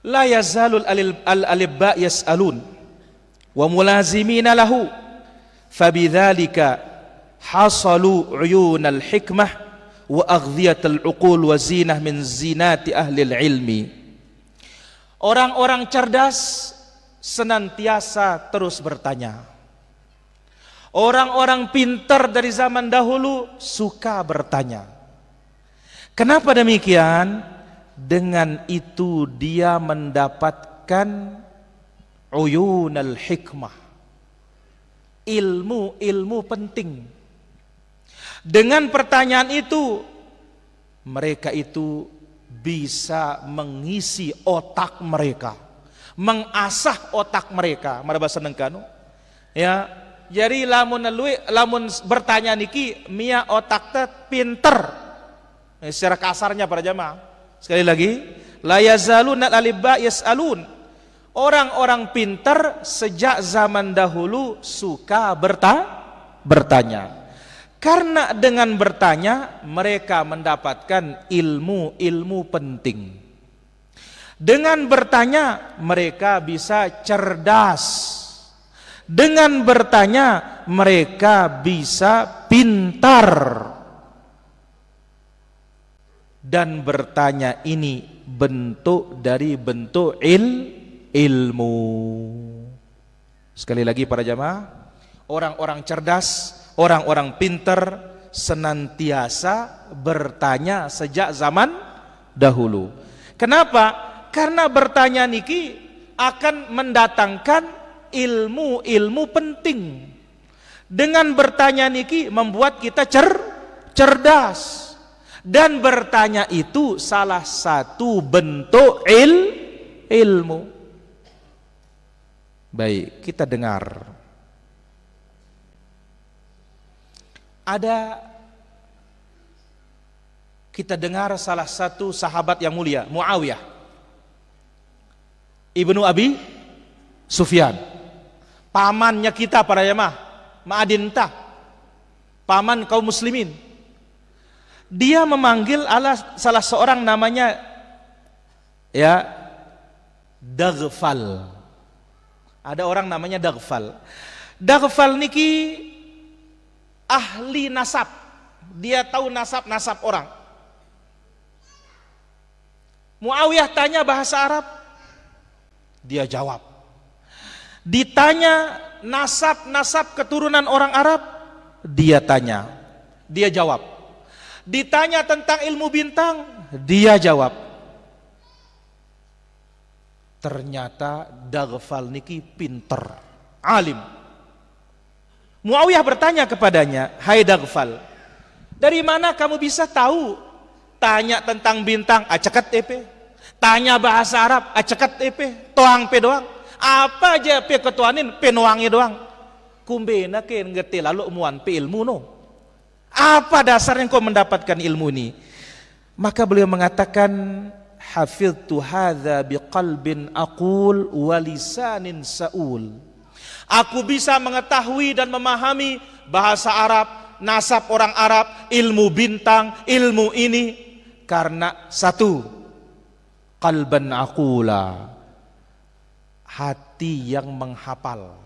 la yazalul al-alibba yas'alun wa mulazimina lahu fabidzalika hasalu uyunal hikmah wa aghdhiyatul uqul wa zinah min zinati ahli ilmi. Orang-orang cerdas senantiasa terus bertanya. Orang-orang pintar dari zaman dahulu suka bertanya. Kenapa demikian? Dengan itu dia mendapatkan uyunal hikmah, ilmu penting. Dengan pertanyaan itu mereka itu bisa mengisi otak mereka, mengasah otak mereka. Mara bahasa Nengkano, ya. Jadi lamun bertanya niki mia otak teh pinter. Secara kasarnya para jamaah. Sekali lagi, la yazaluna al-alibba yas'alun. Orang-orang pinter sejak zaman dahulu suka bertanya. Karena dengan bertanya mereka mendapatkan ilmu penting. Dengan bertanya mereka bisa cerdas. Dengan bertanya mereka bisa pintar. Dan bertanya ini bentuk dari bentuk ilmu. Sekali lagi para jamaah, orang-orang cerdas, orang-orang pintar senantiasa bertanya sejak zaman dahulu. Kenapa? Karena bertanya niki akan mendatangkan ilmu penting. Dengan bertanya niki membuat kita cerdas. Dan bertanya itu salah satu bentuk ilmu. Baik, kita dengar. Kita dengar salah satu sahabat yang mulia, Muawiyah Ibnu Abi Sufyan. Pamannya kita para jamaah, ma'adintah, paman kaum muslimin. Dia memanggil salah seorang namanya Daghfal. Ada orang namanya Daghfal. Daghfal niki ahli nasab. Dia tahu nasab orang. Muawiyah tanya bahasa Arab, dia jawab. Ditanya nasab keturunan orang Arab, dia jawab. Ditanya tentang ilmu bintang, dia jawab. Ternyata Daghfal niki pinter, alim. Muawiyah bertanya kepadanya, "Hai Daghfal, dari mana kamu bisa tahu? Tanya tentang bintang, acekat epe. Tanya bahasa Arab, acekat epe. Toang pe doang. Apa aja pe ketuanin, pe noangnya doang. Kumbena ke ngerti lalu muan pe ilmu no. Apa dasarnya kau mendapatkan ilmu ini?" Maka beliau mengatakan, "Hafidtu hadza biqalbin aqul wa lisanin saul." Aku bisa mengetahui dan memahami bahasa Arab, nasab orang Arab, ilmu bintang, ilmu ini karena satu, qalban aqula, hati yang menghafal.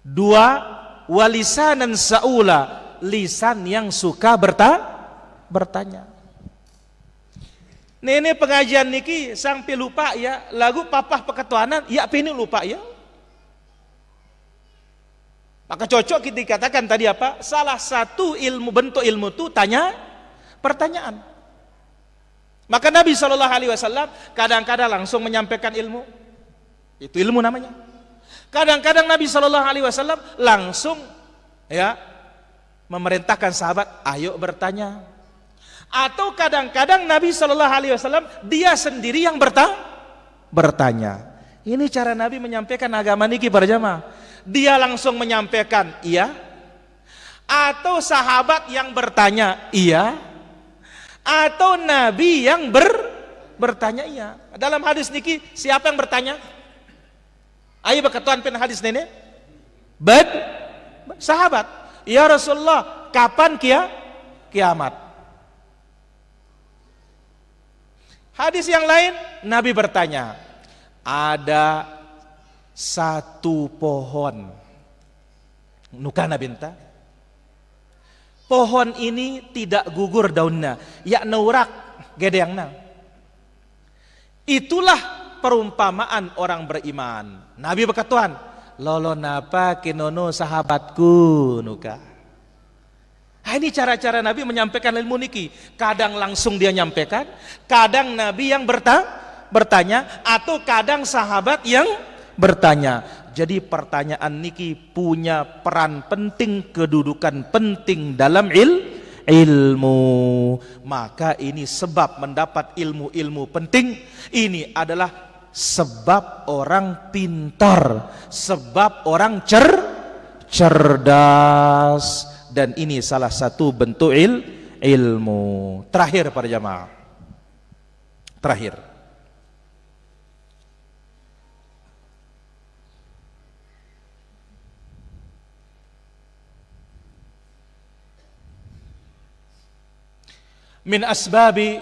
Dua, walisanan saula, lisan yang suka bertanya. Nenek pengajian niki sampai lupa ya lagu papah peketuanan, ya ini lupa ya. Maka cocok kita dikatakan tadi apa? Salah satu bentuk ilmu itu pertanyaan. Maka Nabi SAW kadang-kadang langsung menyampaikan ilmu. Itu ilmu namanya. Kadang-kadang Nabi SAW langsung memerintahkan sahabat, ayo bertanya. Atau kadang-kadang Nabi SAW dia sendiri yang bertanya. Ini cara Nabi menyampaikan agama niki para jamaah. Dia langsung menyampaikan iya, atau sahabat yang bertanya iya, atau Nabi yang bertanya iya. Dalam hadis niki siapa yang bertanya? Ayo berketuan pen hadis nenek. Sahabat. Ya Rasulullah, kapan kiamat? Hadis yang lain Nabi bertanya, ada satu pohon nukana binta, pohon ini tidak gugur daunnya, ya naurak gedengna. Itulah perumpamaan orang beriman. Nabi berkatuan, lolo napa kinono sahabatku nuka. Ini cara-cara Nabi menyampaikan ilmu niki. Kadang langsung dia nyampaikan, kadang Nabi yang bertanya, atau kadang sahabat yang bertanya. Jadi pertanyaan niki punya peran penting, kedudukan penting dalam ilmu. Maka ini sebab mendapat ilmu-ilmu penting. Ini adalah sebab orang pintar, sebab orang cerdas. Dan ini salah satu bentuk ilmu. Terakhir para jamaah, terakhir, min asbabi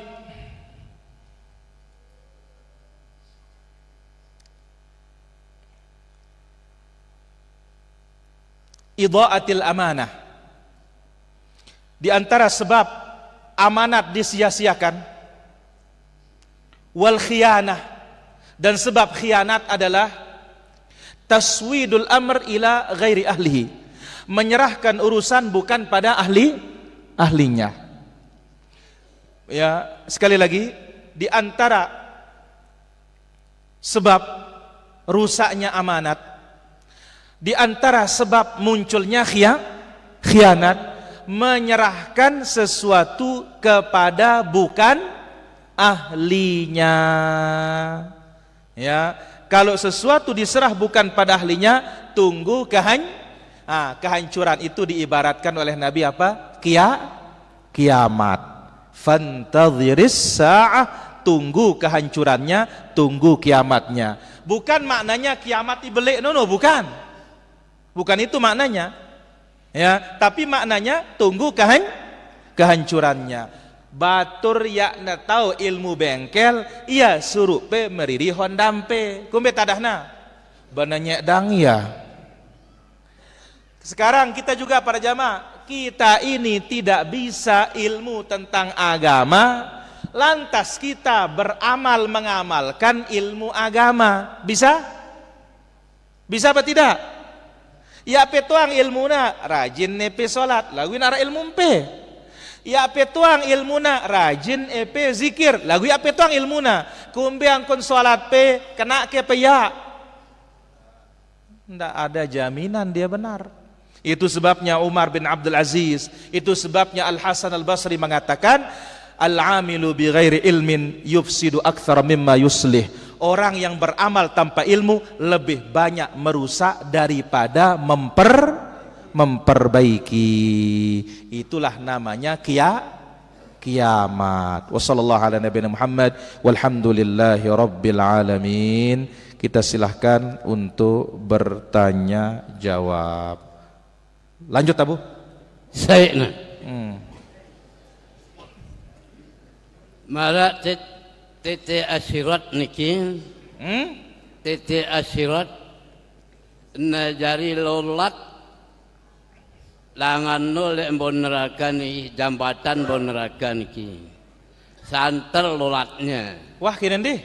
idha'atil amanah, di antara sebab amanat disia-siakan, wal khiyanah, dan sebab khianat adalah taswidul amr ila ghairi ahlihi, menyerahkan urusan bukan pada ahlinya. Ya, sekali lagi, di antara sebab rusaknya amanat, di antara sebab munculnya khianat, menyerahkan sesuatu kepada bukan ahlinya. Ya, kalau sesuatu diserah bukan pada ahlinya, tunggu kehancuran. Itu diibaratkan oleh Nabi apa? Kiamat. Fantadhiris sa'ah, tunggu kehancurannya, tunggu kiamatnya. Bukan maknanya kiamat dibelik, no, bukan. Bukan itu maknanya. Ya, tapi maknanya tunggu kehancurannya. Batur yakna tahu ilmu bengkel, ia suruh pe meriri hondampe. Kumbe tadahna. Bananya dang ya. Sekarang kita juga para jamaah, kita ini tidak bisa ilmu tentang agama, lantas kita beramal mengamalkan ilmu agama. Bisa? Bisa apa tidak? Ya petuang ilmuna rajin nepe salat, lagu nara ilmu pe. Ya petuang ilmuna rajin epe zikir, lagu ya petuang ilmuna. Kumbe angkon salat pe kena ke pe ya. Ndak ada jaminan dia benar. Itu sebabnya Umar bin Abdul Aziz, itu sebabnya Al Hasan Al Basri mengatakan, al-amilu bi ghairi ilmin yufsidu aktsara mimma yuslih. Orang yang beramal tanpa ilmu lebih banyak merusak daripada memperbaiki. Itulah namanya kiamat. Wassallallahu ala nabiyina Muhammad walhamdulillahi rabbil alamin. Kita silahkan untuk bertanya jawab. Lanjut Abu. Saya Mara tete asirat niki. Tete asirat na jari lolat langan nol neraka ni jambatan neraka niki. Santer lolatnya. Wah kira deh.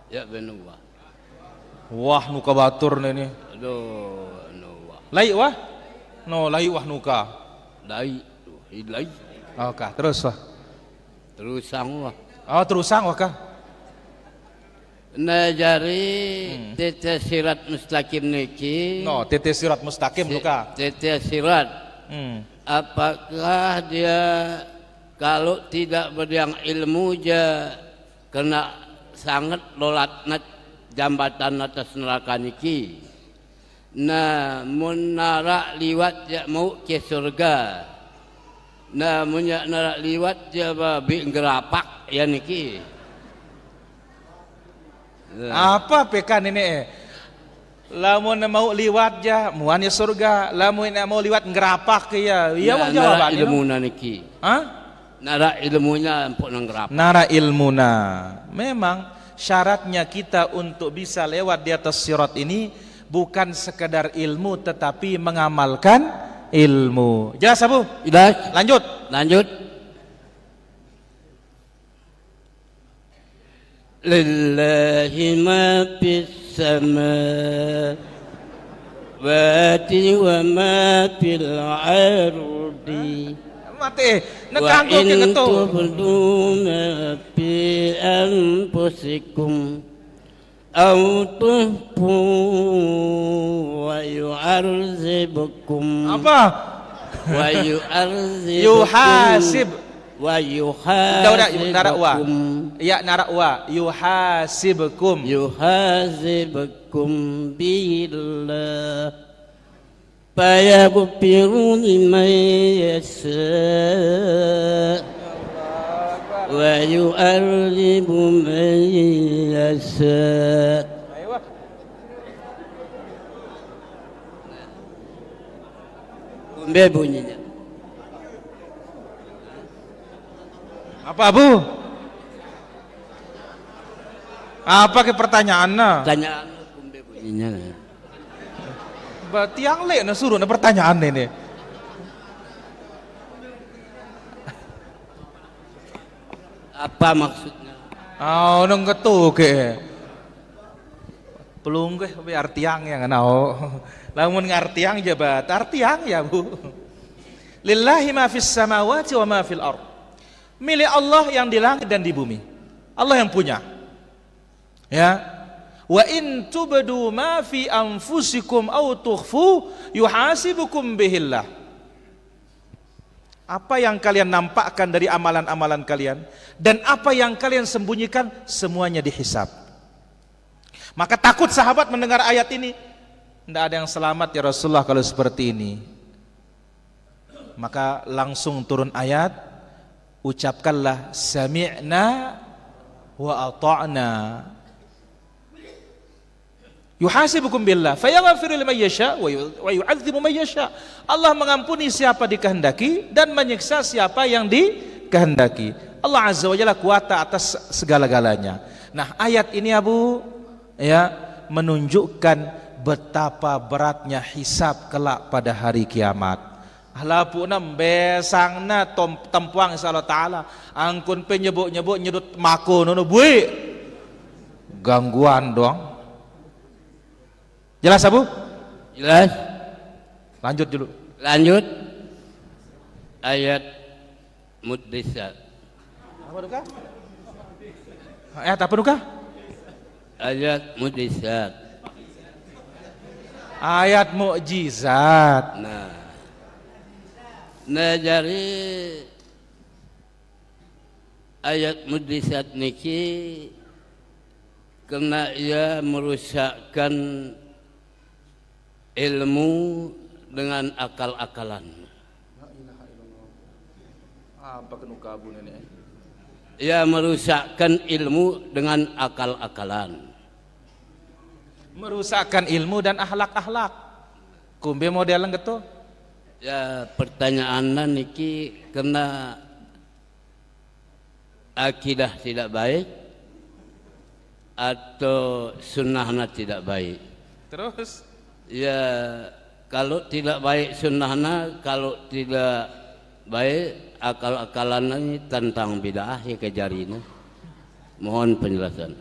Ya benua. Wah nuka batur ini. Aduh, nuwa. Lai wah? No lai wah nuka. Lai. Oke, terus wah. Terusang wah. Oh terusang wah kah? Najari tete sirat mustaqim niki. No, tete sirat mustaqim nuka. Tete sirat. Apakah dia kalau tidak beriang ilmu je kena sangat lolatna jambatan atas neraka niki. Nah, munara liwat ya mau ke surga. Nah, munyak narak liwat ya babi ngerapak ya niki. Apa pekan ini? Lamun mau liwat ja muan ya surga, lamun mau liwat ngerapak ya. Iya wah jawabannya. Nara ilmuna niki. Hah? Nara ilmunya empuk nang ngerapak. Nara ilmuna. Memang syaratnya kita untuk bisa lewat di atas sirat ini bukan sekedar ilmu tetapi mengamalkan ilmu. Jelas Abu? Jelas. Lanjut. Lillahi ma fis samawati wa ma fil ardi. Mati. Nekanggo ke ketu. Wa in tubduna fi anfusikum aw tuhfu wa yu'arzibukum. Apa? Wa yu'arzibukum. Yuhasib. Wa yuhasibukum. Ya narakwa. Yuhasibukum. Yuhasibukum billah. Fayaghfiru liman yasha wa yu'arribu man yasha. Kumbe bunyinya. Apa Abu? Apa ke pertanyaannya? Pertanyaan kumbe bunyinya. Berarti yang lek suruh pertanyaan ini. Apa maksudnya? Oh, nang ketu ke. Pelung ke artiang yang nau. Lamun ngartiang jabat, artiang ya Bu. Lillahi ma fis samawati wa ma fil ard. Milik Allah yang di langit dan di bumi. Allah yang punya. Ya. Wa in tubdu ma fi anfusikum aw tukhfu yuhasibukum bihillah. Apa yang kalian nampakkan dari amalan-amalan kalian dan apa yang kalian sembunyikan, semuanya dihisab. Maka takut sahabat mendengar ayat ini. Tidak ada yang selamat ya Rasulullah kalau seperti ini. Maka langsung turun ayat, ucapkanlah sami'na wa ata'na. Yuhasibukum billah fayaghfiru liman yasha wa yu'adzibu man yasha. Allah mengampuni siapa dikehendaki dan menyiksa siapa yang dikehendaki. Allah Azza wa Jalla kuasa atas segala-galanya. Nah, ayat ini Abu ya menunjukkan betapa beratnya hisab kelak pada hari kiamat. Ahlapuna besangna tempuang insyaallah taala angkun penyebut-nyebut nyedut mako nono bui. Gangguan dong. Jelas Abu? Jelas. Lanjut dulu. Lanjut. Ayat Muddisat. Apa duka? Ayat apa duka? Ayat Muddisat. Ayat mukjizat. Nah jadi ayat Muddisat niki karena ia merusakkan ilmu dengan akal-akalan. Apa kenuka Abu nenek? Ia merusakkan ilmu dengan akal-akalan. Merusakkan ilmu dan akhlak-akhlak. Kumbe model gitu. Ya pertanyaannya niki kena akidah tidak baik atau sunnahnya tidak baik. Terus? Ya kalau tidak baik sunnahnya, kalau tidak baik akal-akalan ini tentang bid'ah ya kejarina. Mohon penjelasan.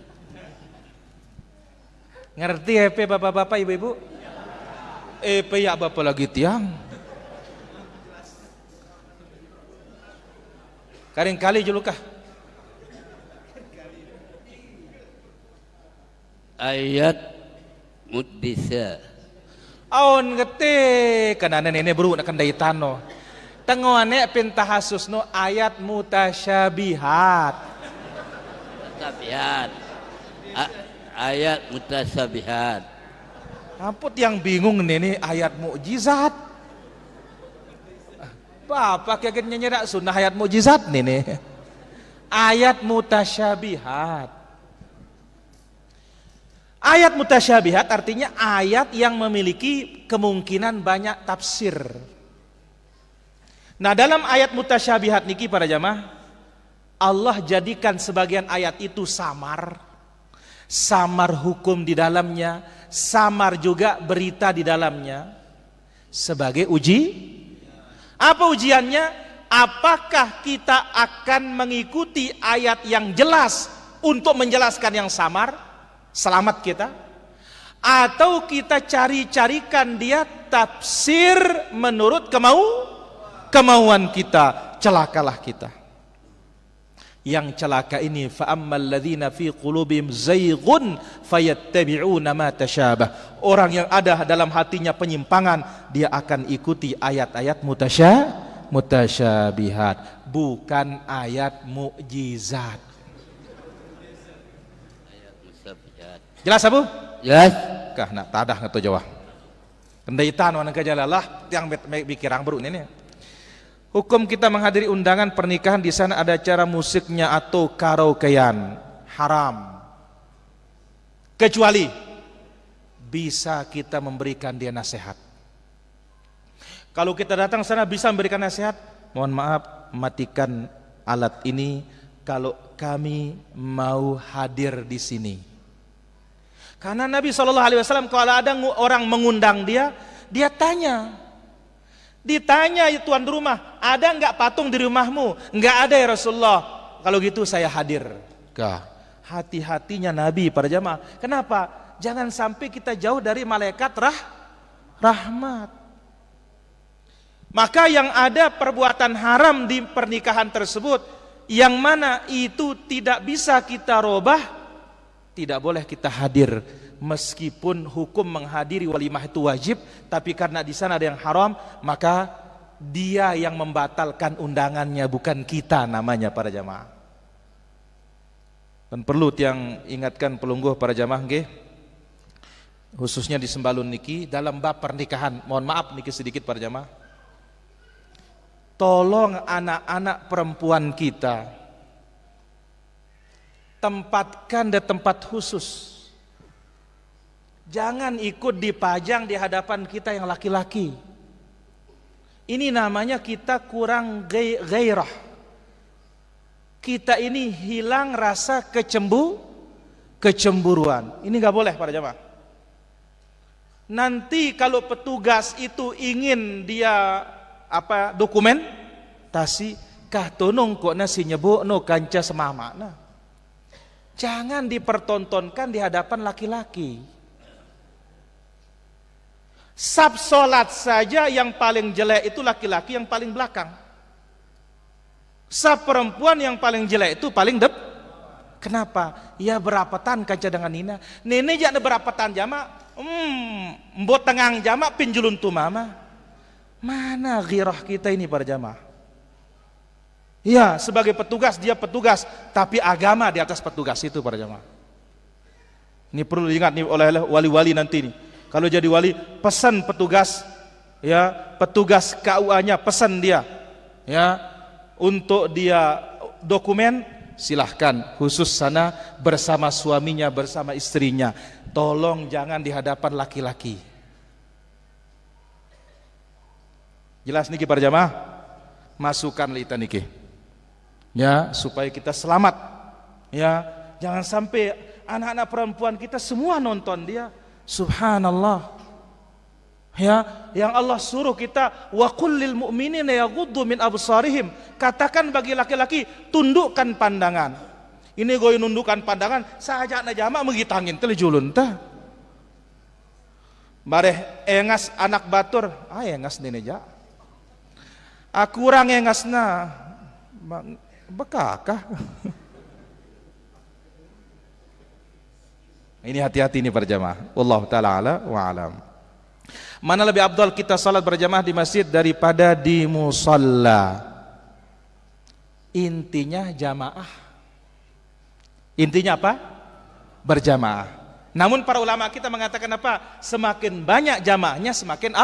Ngerti EP bapak-bapak ibu-ibu? EP ya bapak lagi tiang. Kali julukah? Ayat Muddisat. Aun gete kanana nene bro nak kandai tano. Tengone pentahasusno ayat mutasyabihat. Mutasabihat. Ayat mutasabihat. Ampun yang bingung nene ayat mukjizat. Bapak kaget nyerak sunnah ayat mukjizat nene. Ayat mutasyabihat. Ayat mutasyabihat artinya ayat yang memiliki kemungkinan banyak tafsir. Nah, dalam ayat mutasyabihat niki para jamaah, Allah jadikan sebagian ayat itu samar. Samar hukum di dalamnya, samar juga berita di dalamnya. Sebagai apa ujiannya? Apakah kita akan mengikuti ayat yang jelas untuk menjelaskan yang samar? Selamat kita, atau kita carikan dia tafsir menurut kemauan kita, celakalah kita. Yang celaka ini fa ammal ladzina fi qulubihim zayghun fayattabi'una ma tasyabah. Orang yang ada dalam hatinya penyimpangan, dia akan ikuti ayat-ayat mutasyabihat, bukan ayat mukjizat. Jelas Abu? Jelas. Kah nak tadah ngatu Jawa. Kendaitan wana kajalalah yang bikirang baru ini. Hukum kita menghadiri undangan pernikahan di sana ada acara musiknya atau karaokean haram. Kecuali bisa kita memberikan dia nasihat. Kalau kita datang sana bisa memberikan nasihat, mohon maaf matikan alat ini kalau kami mau hadir di sini. Karena Nabi SAW kalau ada orang mengundang dia ditanya tuan rumah, ada enggak patung di rumahmu? Enggak ada ya Rasulullah. Kalau gitu saya hadir. Hati-hatinya Nabi para jamaah. Kenapa? Jangan sampai kita jauh dari malaikat rahmat. Maka yang ada perbuatan haram di pernikahan tersebut, yang mana itu tidak bisa kita robah, tidak boleh kita hadir. Meskipun hukum menghadiri walimah itu wajib, tapi karena di sana ada yang haram, maka Dia yang membatalkan undangannya, bukan kita namanya para jamaah. Dan perlu tiang ingatkan pelungguh para jamaah nggih, khususnya di Sembalun niki dalam bab pernikahan. Mohon maaf niki sedikit para jamaah. Tolong anak-anak perempuan kita tempatkan di tempat khusus. Jangan ikut dipajang di hadapan kita yang laki-laki. Ini namanya kita kurang gairah. Kita ini hilang rasa kecemburuan. Ini gak boleh para jamaah. Nanti kalau petugas itu ingin dia dokumentasi, kah tonong kok nasi nyebuk no kanca semama. Nah, jangan dipertontonkan di hadapan laki-laki. Sab solat saja yang paling jelek itu laki-laki yang paling belakang. Sab perempuan yang paling jelek itu paling Kenapa? Ya berapatan kaca dengan Nina. Nenek jangan berapatan jama. Mbok tengang jama pinjulun tu mama. Mana ghirah kita ini para jamaah? Ya, sebagai petugas dia petugas, tapi agama di atas petugas itu para jamaah. Ini perlu diingat nih oleh wali-wali nanti nih. Kalau jadi wali, pesan petugas, ya petugas KUA-nya pesan dia, ya untuk dia dokumen silahkan khusus sana bersama suaminya bersama istrinya. Tolong jangan di hadapan laki-laki. Jelas niki para jamaah? Masukkan lita niki. Ya, supaya kita selamat. Ya, jangan sampai anak-anak perempuan kita semua nonton dia. Subhanallah. Ya, yang Allah suruh kita wa qul lil mu'minina yaghuddu min absarihim. Katakan bagi laki-laki tundukkan pandangan. Ini goy nundukkan pandangan saja na jama megitangin teh julun teh. Bareh engas anak batur, engas nene ja. Aku orang engasna bekakah. Ini hati-hati ini berjamaah. Wallahu taala ala wa alam. Mana lebih afdal kita salat berjamaah di masjid daripada di musalla? Intinya jamaah. Intinya apa? Berjamaah. Namun para ulama kita mengatakan apa? Semakin banyak jamaahnya semakin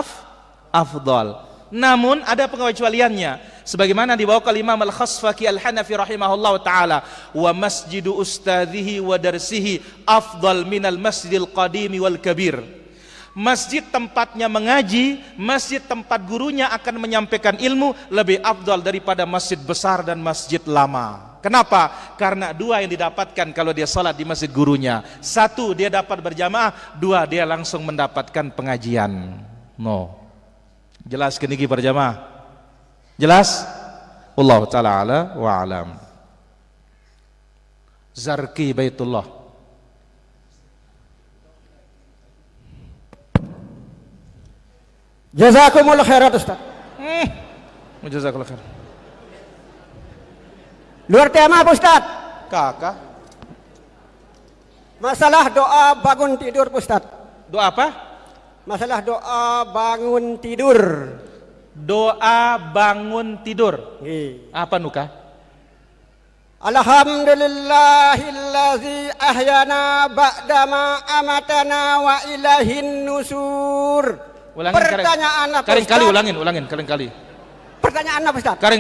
afdal. Namun ada pengecualiannya. Sebagaimana dibawakan Imam Al-Khasfaqi Al-Hanafi rahimahullah ta'ala, wa masjidu ustadhihi wa darsihi afdal minal masjidil qadimi wal kabir. Masjid tempatnya mengaji, masjid tempat gurunya akan menyampaikan ilmu lebih afdal daripada masjid besar dan masjid lama. Kenapa? Karena dua yang didapatkan kalau dia salat di masjid gurunya. Satu, dia dapat berjamaah. Dua, dia langsung mendapatkan pengajian. Jelas keniki berjamaah? Jelas? Allah ta'ala ala wa alam. Zarki Baitullah. Jazakumullah khairat Ustaz. Jazakumullah khair. Luar tema apa Ustaz? Kakak. Masalah doa bangun tidur Ustaz. Doa apa? Masalah doa bangun tidur. Doa bangun tidur. Apa nuka? Alhamdulillahillazi ahyana ba'dama amatana wa ilahin nusur. Ulangin, pertanyaan apa Ustaz? Kali ulangin kali. Pertanyaan apa Ustaz? Kali.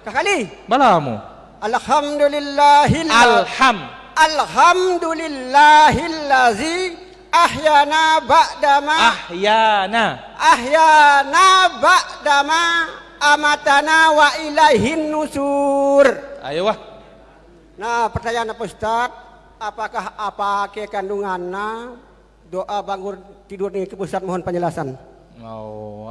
Kali. Balamu. Alhamdulillahillazi ahyana ba'dama amatana wa ilaihin nusur. Ayo wah. Nah, pertanyaan apa Ustaz? Apakah apa kandunganna doa bangun tidur ini ke Ustaz, mohon penjelasan.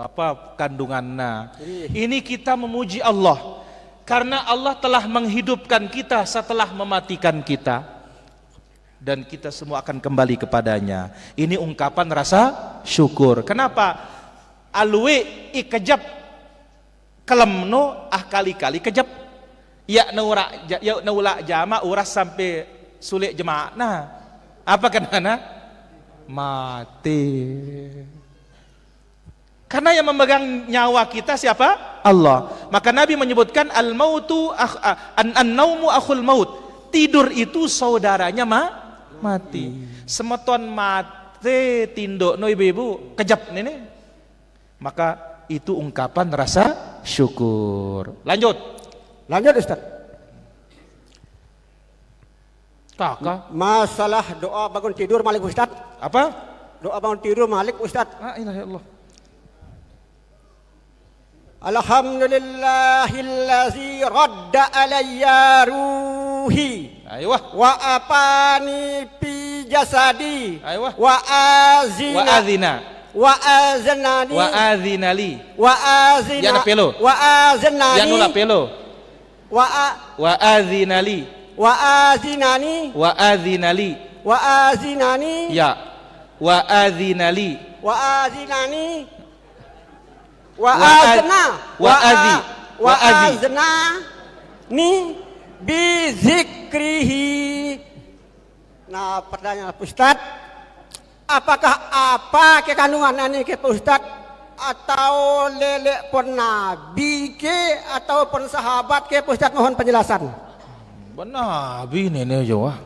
Apa kandungannya? Ini kita memuji Allah karena Allah telah menghidupkan kita setelah mematikan kita, dan kita semua akan kembali kepadanya. Ini ungkapan rasa syukur. Kenapa? Alwe ikejab kelemno kali-kali kejab. Ya naula jama uras sampai sulit jemaah. Nah, apa kenana? Mati. Karena yang memegang nyawa kita siapa? Allah. Maka Nabi menyebutkan al-mautu an-naumu akhul maut. Tidur itu saudaranya mati. Semeton mati tinduk no ibu-ibu kejap nenek. Maka itu ungkapan rasa syukur. Lanjut Ustaz. Kakak. Masalah doa bangun tidur malik Ustaz. Apa? Doa bangun tidur malik Ustaz. La ilaha illallah. Alhamdulillahillazi radda alayya ruhi. Aywa. Wa apani fi jasadi. Aywa. Wa azina. Wa azinali. Yana pelo. Wa azinani. Yanula pelo. Wa azinali. Ya. Wa azinali. Wa azna ni bizikrihi. Nah, pertanyaan Ustaz, apakah apa ke kandungan ini ke Ustaz atau lelek pun nabi ke ataupun sahabat ke Ustaz, mohon penjelasan. Nabi nenek jawah.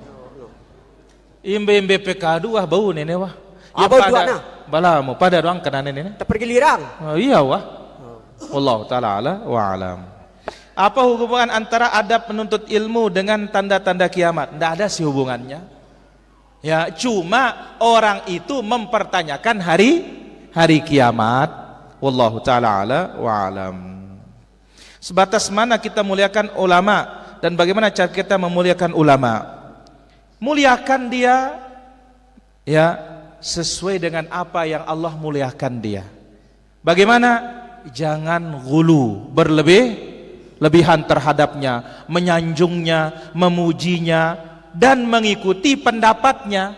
Imbe PK2 bau nenek wah. Ya Bau pada duana. balamu pada doang kena nenek. Pergi lirang. Oh, iya wah. Wallahu taala ala wa alam. Apa hubungan antara adab menuntut ilmu dengan tanda-tanda kiamat? Tidak ada sih hubungannya. Ya, cuma orang itu mempertanyakan hari kiamat. Wallahu taala ala wa alam. Sebatas mana kita muliakan ulama dan bagaimana cara kita memuliakan ulama? Muliakan dia ya sesuai dengan apa yang Allah muliakan dia. Bagaimana? Jangan gulu, berlebihan terhadapnya, menyanjungnya, memujinya dan mengikuti pendapatnya.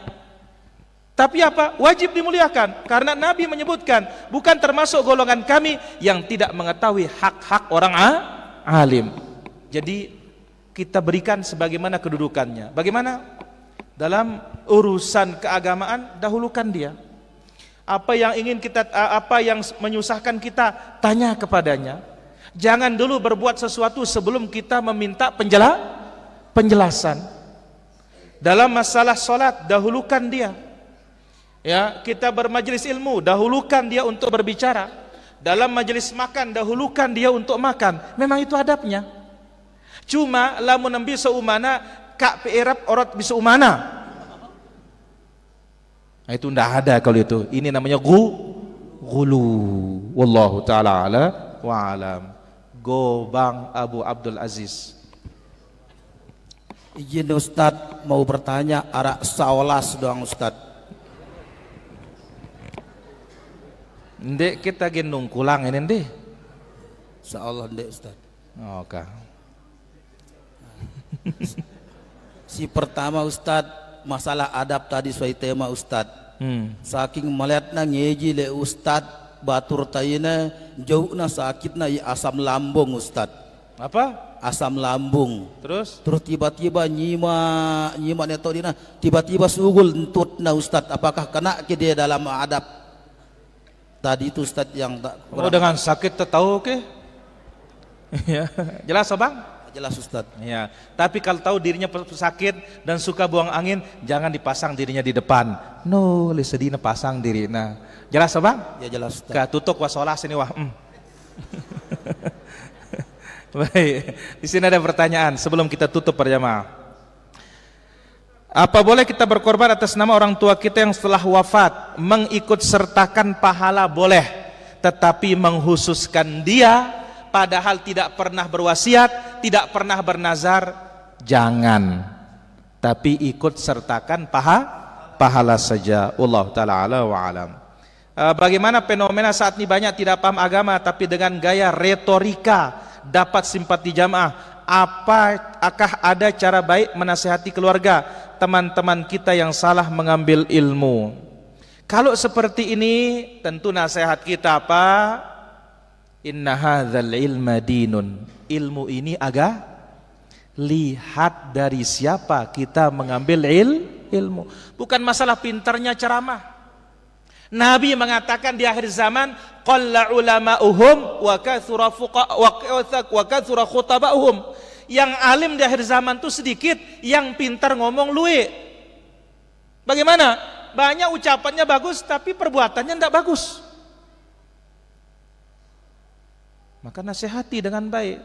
Tapi apa? Wajib dimuliakan karena Nabi menyebutkan bukan termasuk golongan kami yang tidak mengetahui hak-hak orang alim. Jadi kita berikan sebagaimana kedudukannya. Bagaimana? Dalam urusan keagamaan dahulukan dia. Apa yang menyusahkan kita tanya kepadanya. Jangan dulu berbuat sesuatu sebelum kita meminta penjelasan. Dalam masalah sholat dahulukan dia. Ya, kita bermajelis ilmu dahulukan dia untuk berbicara. Dalam majelis makan dahulukan dia untuk makan. Memang itu adabnya. Cuma lamun nembi seumana kak peerap orot bisa umana. Nah, itu ndak ada kalau itu. Ini namanya gulu. Wallahu taala ala wa alam. Go Bang Abu Abdul Aziz. Izin Ustaz mau bertanya arak saulas doang Ustaz. Ndek kita gendong kulang ini ndek. Insyaallah ndek Ustaz. Oke. Si pertama Ustaz, masalah adab tadi sesuai tema Ustaz. Saking melihatna ngeji le Ustaz batur tayina jauhna sakitna asam lambung Ustaz. Apa? Asam lambung. Terus tiba-tiba nyima neto dina tiba-tiba sugul entutna Ustaz. Apakah kena ke dia dalam adab tadi itu Ustaz yang tak kurang. Dengan sakit tahu ke? Ya, jelas Bang? Jelas Ustaz. Ya, tapi kalau tahu dirinya sakit dan suka buang angin, jangan dipasang dirinya di depan. No, sedina pasang diri. Nah, jelas Bang? Ya jelas Ustaz. Tutup wasolas ini wah. Baik, di sini ada pertanyaan sebelum kita tutup berjamaah. Apa boleh kita berkorban atas nama orang tua kita yang setelah wafat? Mengikut sertakan pahala boleh, tetapi menghususkan dia padahal tidak pernah berwasiat, tidak pernah bernazar, jangan. Tapi ikut sertakan pahala saja. Allah taala ala wa alam. Bagaimana fenomena saat ini banyak tidak paham agama tapi dengan gaya retorika dapat simpati jamaah. Apakah ada cara baik menasihati keluarga teman-teman kita yang salah mengambil ilmu? Kalau seperti ini tentu nasihat kita apa? Inna hadzal ilma dinun. Ilmu ini lihat dari siapa kita mengambil ilmu. Bukan masalah pintarnya ceramah. Nabi mengatakan di akhir zaman qalla ulama'uhum wa kathura khutaba'uhum. Yang alim di akhir zaman itu sedikit, yang pintar ngomong luwe. Bagaimana? Banyak ucapannya bagus tapi perbuatannya tidak bagus. Maka nasihati dengan baik.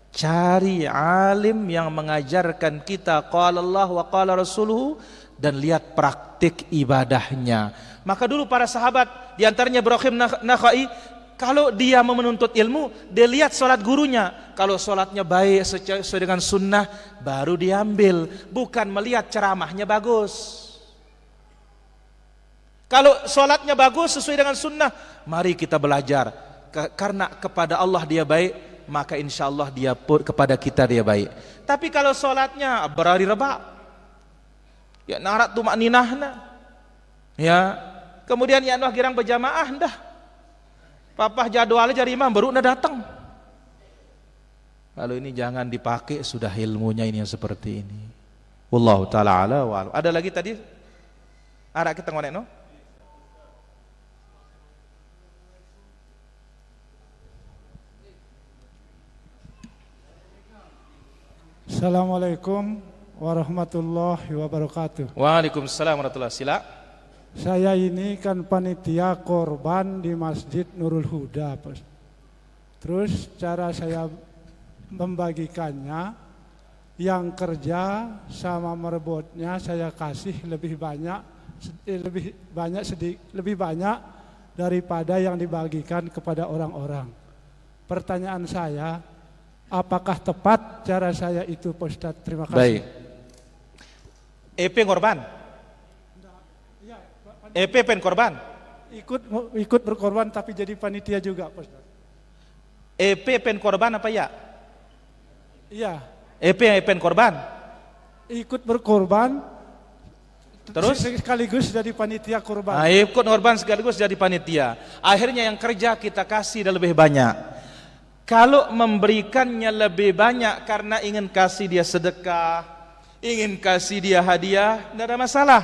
Cari alim yang mengajarkan kita qala Allah wa qala rasuluhu, dan lihat praktik ibadahnya. Maka dulu para sahabat, diantaranya Ibrahim Nakhai, kalau dia menuntut ilmu, dia lihat sholat gurunya. Kalau sholatnya baik sesuai dengan sunnah, baru diambil. Bukan melihat ceramahnya bagus. Kalau sholatnya bagus sesuai dengan sunnah, mari kita belajar. Karena kepada Allah dia baik, maka insya Allah dia pun kepada kita dia baik. Tapi kalau sholatnya berari rebak, ya narat tumak ninahna, ya kemudian ya noh girang berjamaah dah, papah jadwalnya jadi imam baru na datang. Kalau ini jangan dipakai, sudah ilmunya ini yang seperti ini. Wallahu taala ala wa alam. Ada lagi tadi? Arak kita ngonek no? Assalamualaikum warahmatullahi wabarakatuh. Waalaikumsalam warahmatullahi wabarakatuh. Sila. Saya ini kan panitia korban di Masjid Nurul Huda. Terus cara saya membagikannya, yang kerja sama merebutnya saya kasih lebih banyak daripada yang dibagikan kepada orang-orang. Pertanyaan saya, apakah tepat cara saya itu, Pak Ustadz? Terima kasih. Baik. EP korban? EP pen korban? Ikut berkorban tapi jadi panitia juga, Pak Ustadz. EP pen korban apa ya? Iya. EP pen korban? Ikut berkorban. Terus? Sekaligus jadi panitia korban. Nah, ikut korban sekaligus jadi panitia. Akhirnya yang kerja kita kasih dan lebih banyak. Kalau memberikannya lebih banyak karena ingin kasih dia sedekah, ingin kasih dia hadiah, tidak ada masalah.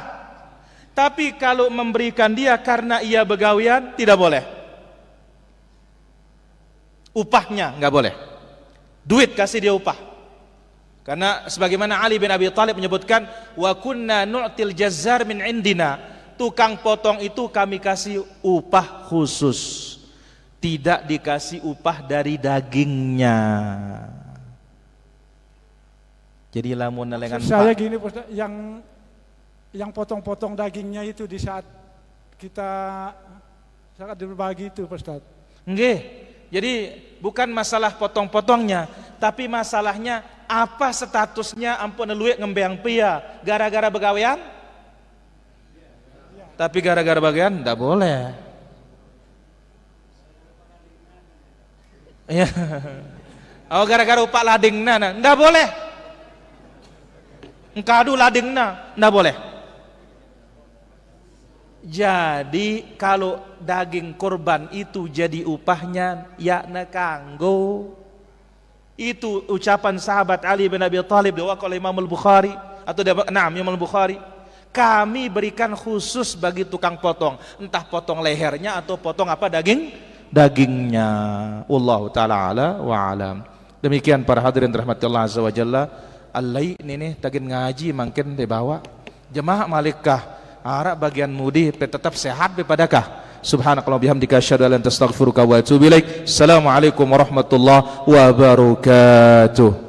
Tapi kalau memberikan dia karena ia begawian, tidak boleh. Upahnya nggak boleh. Duit kasih dia upah. Karena sebagaimana Ali bin Abi Thalib menyebutkan, wa kunna nu'til jazzar min indina. Tukang potong itu kami kasih upah khusus. Tidak dikasih upah dari dagingnya. Jadi lamun nelengan saya gini, Ustaz, yang potong-potong dagingnya itu di saat kita berbagi itu, Ustaz. Nggih. Jadi bukan masalah potong-potongnya, tapi masalahnya apa statusnya ampun luwek ngembeang pia gara-gara begawean? Tapi gara-gara bagian enggak boleh. Ya. Oh gara-gara upah ladingna, enggak boleh. Engkadu ladingna, enggak boleh. Jadi kalau daging kurban itu jadi upahnya yakna kanggo. Itu ucapan sahabat Ali bin Abi Thalib diwakil oleh Imam Al-Bukhari atau Imam Al-Bukhari. Kami berikan khusus bagi tukang potong, entah potong lehernya atau potong apa dagingnya. Wallahu taala ala wa alam. Demikian para hadirin rahmati Allah azza wa jalla. Allai ini tagin ngaji mungkin dibawa jemaah malikah harap bagian mudi tetap sehat bepadakah. Subhanakallah bihamdika asyhadu an la ilaha illa anta astaghfiruka wa atubu ilaik. Assalamualaikum warahmatullahi wabarakatuh.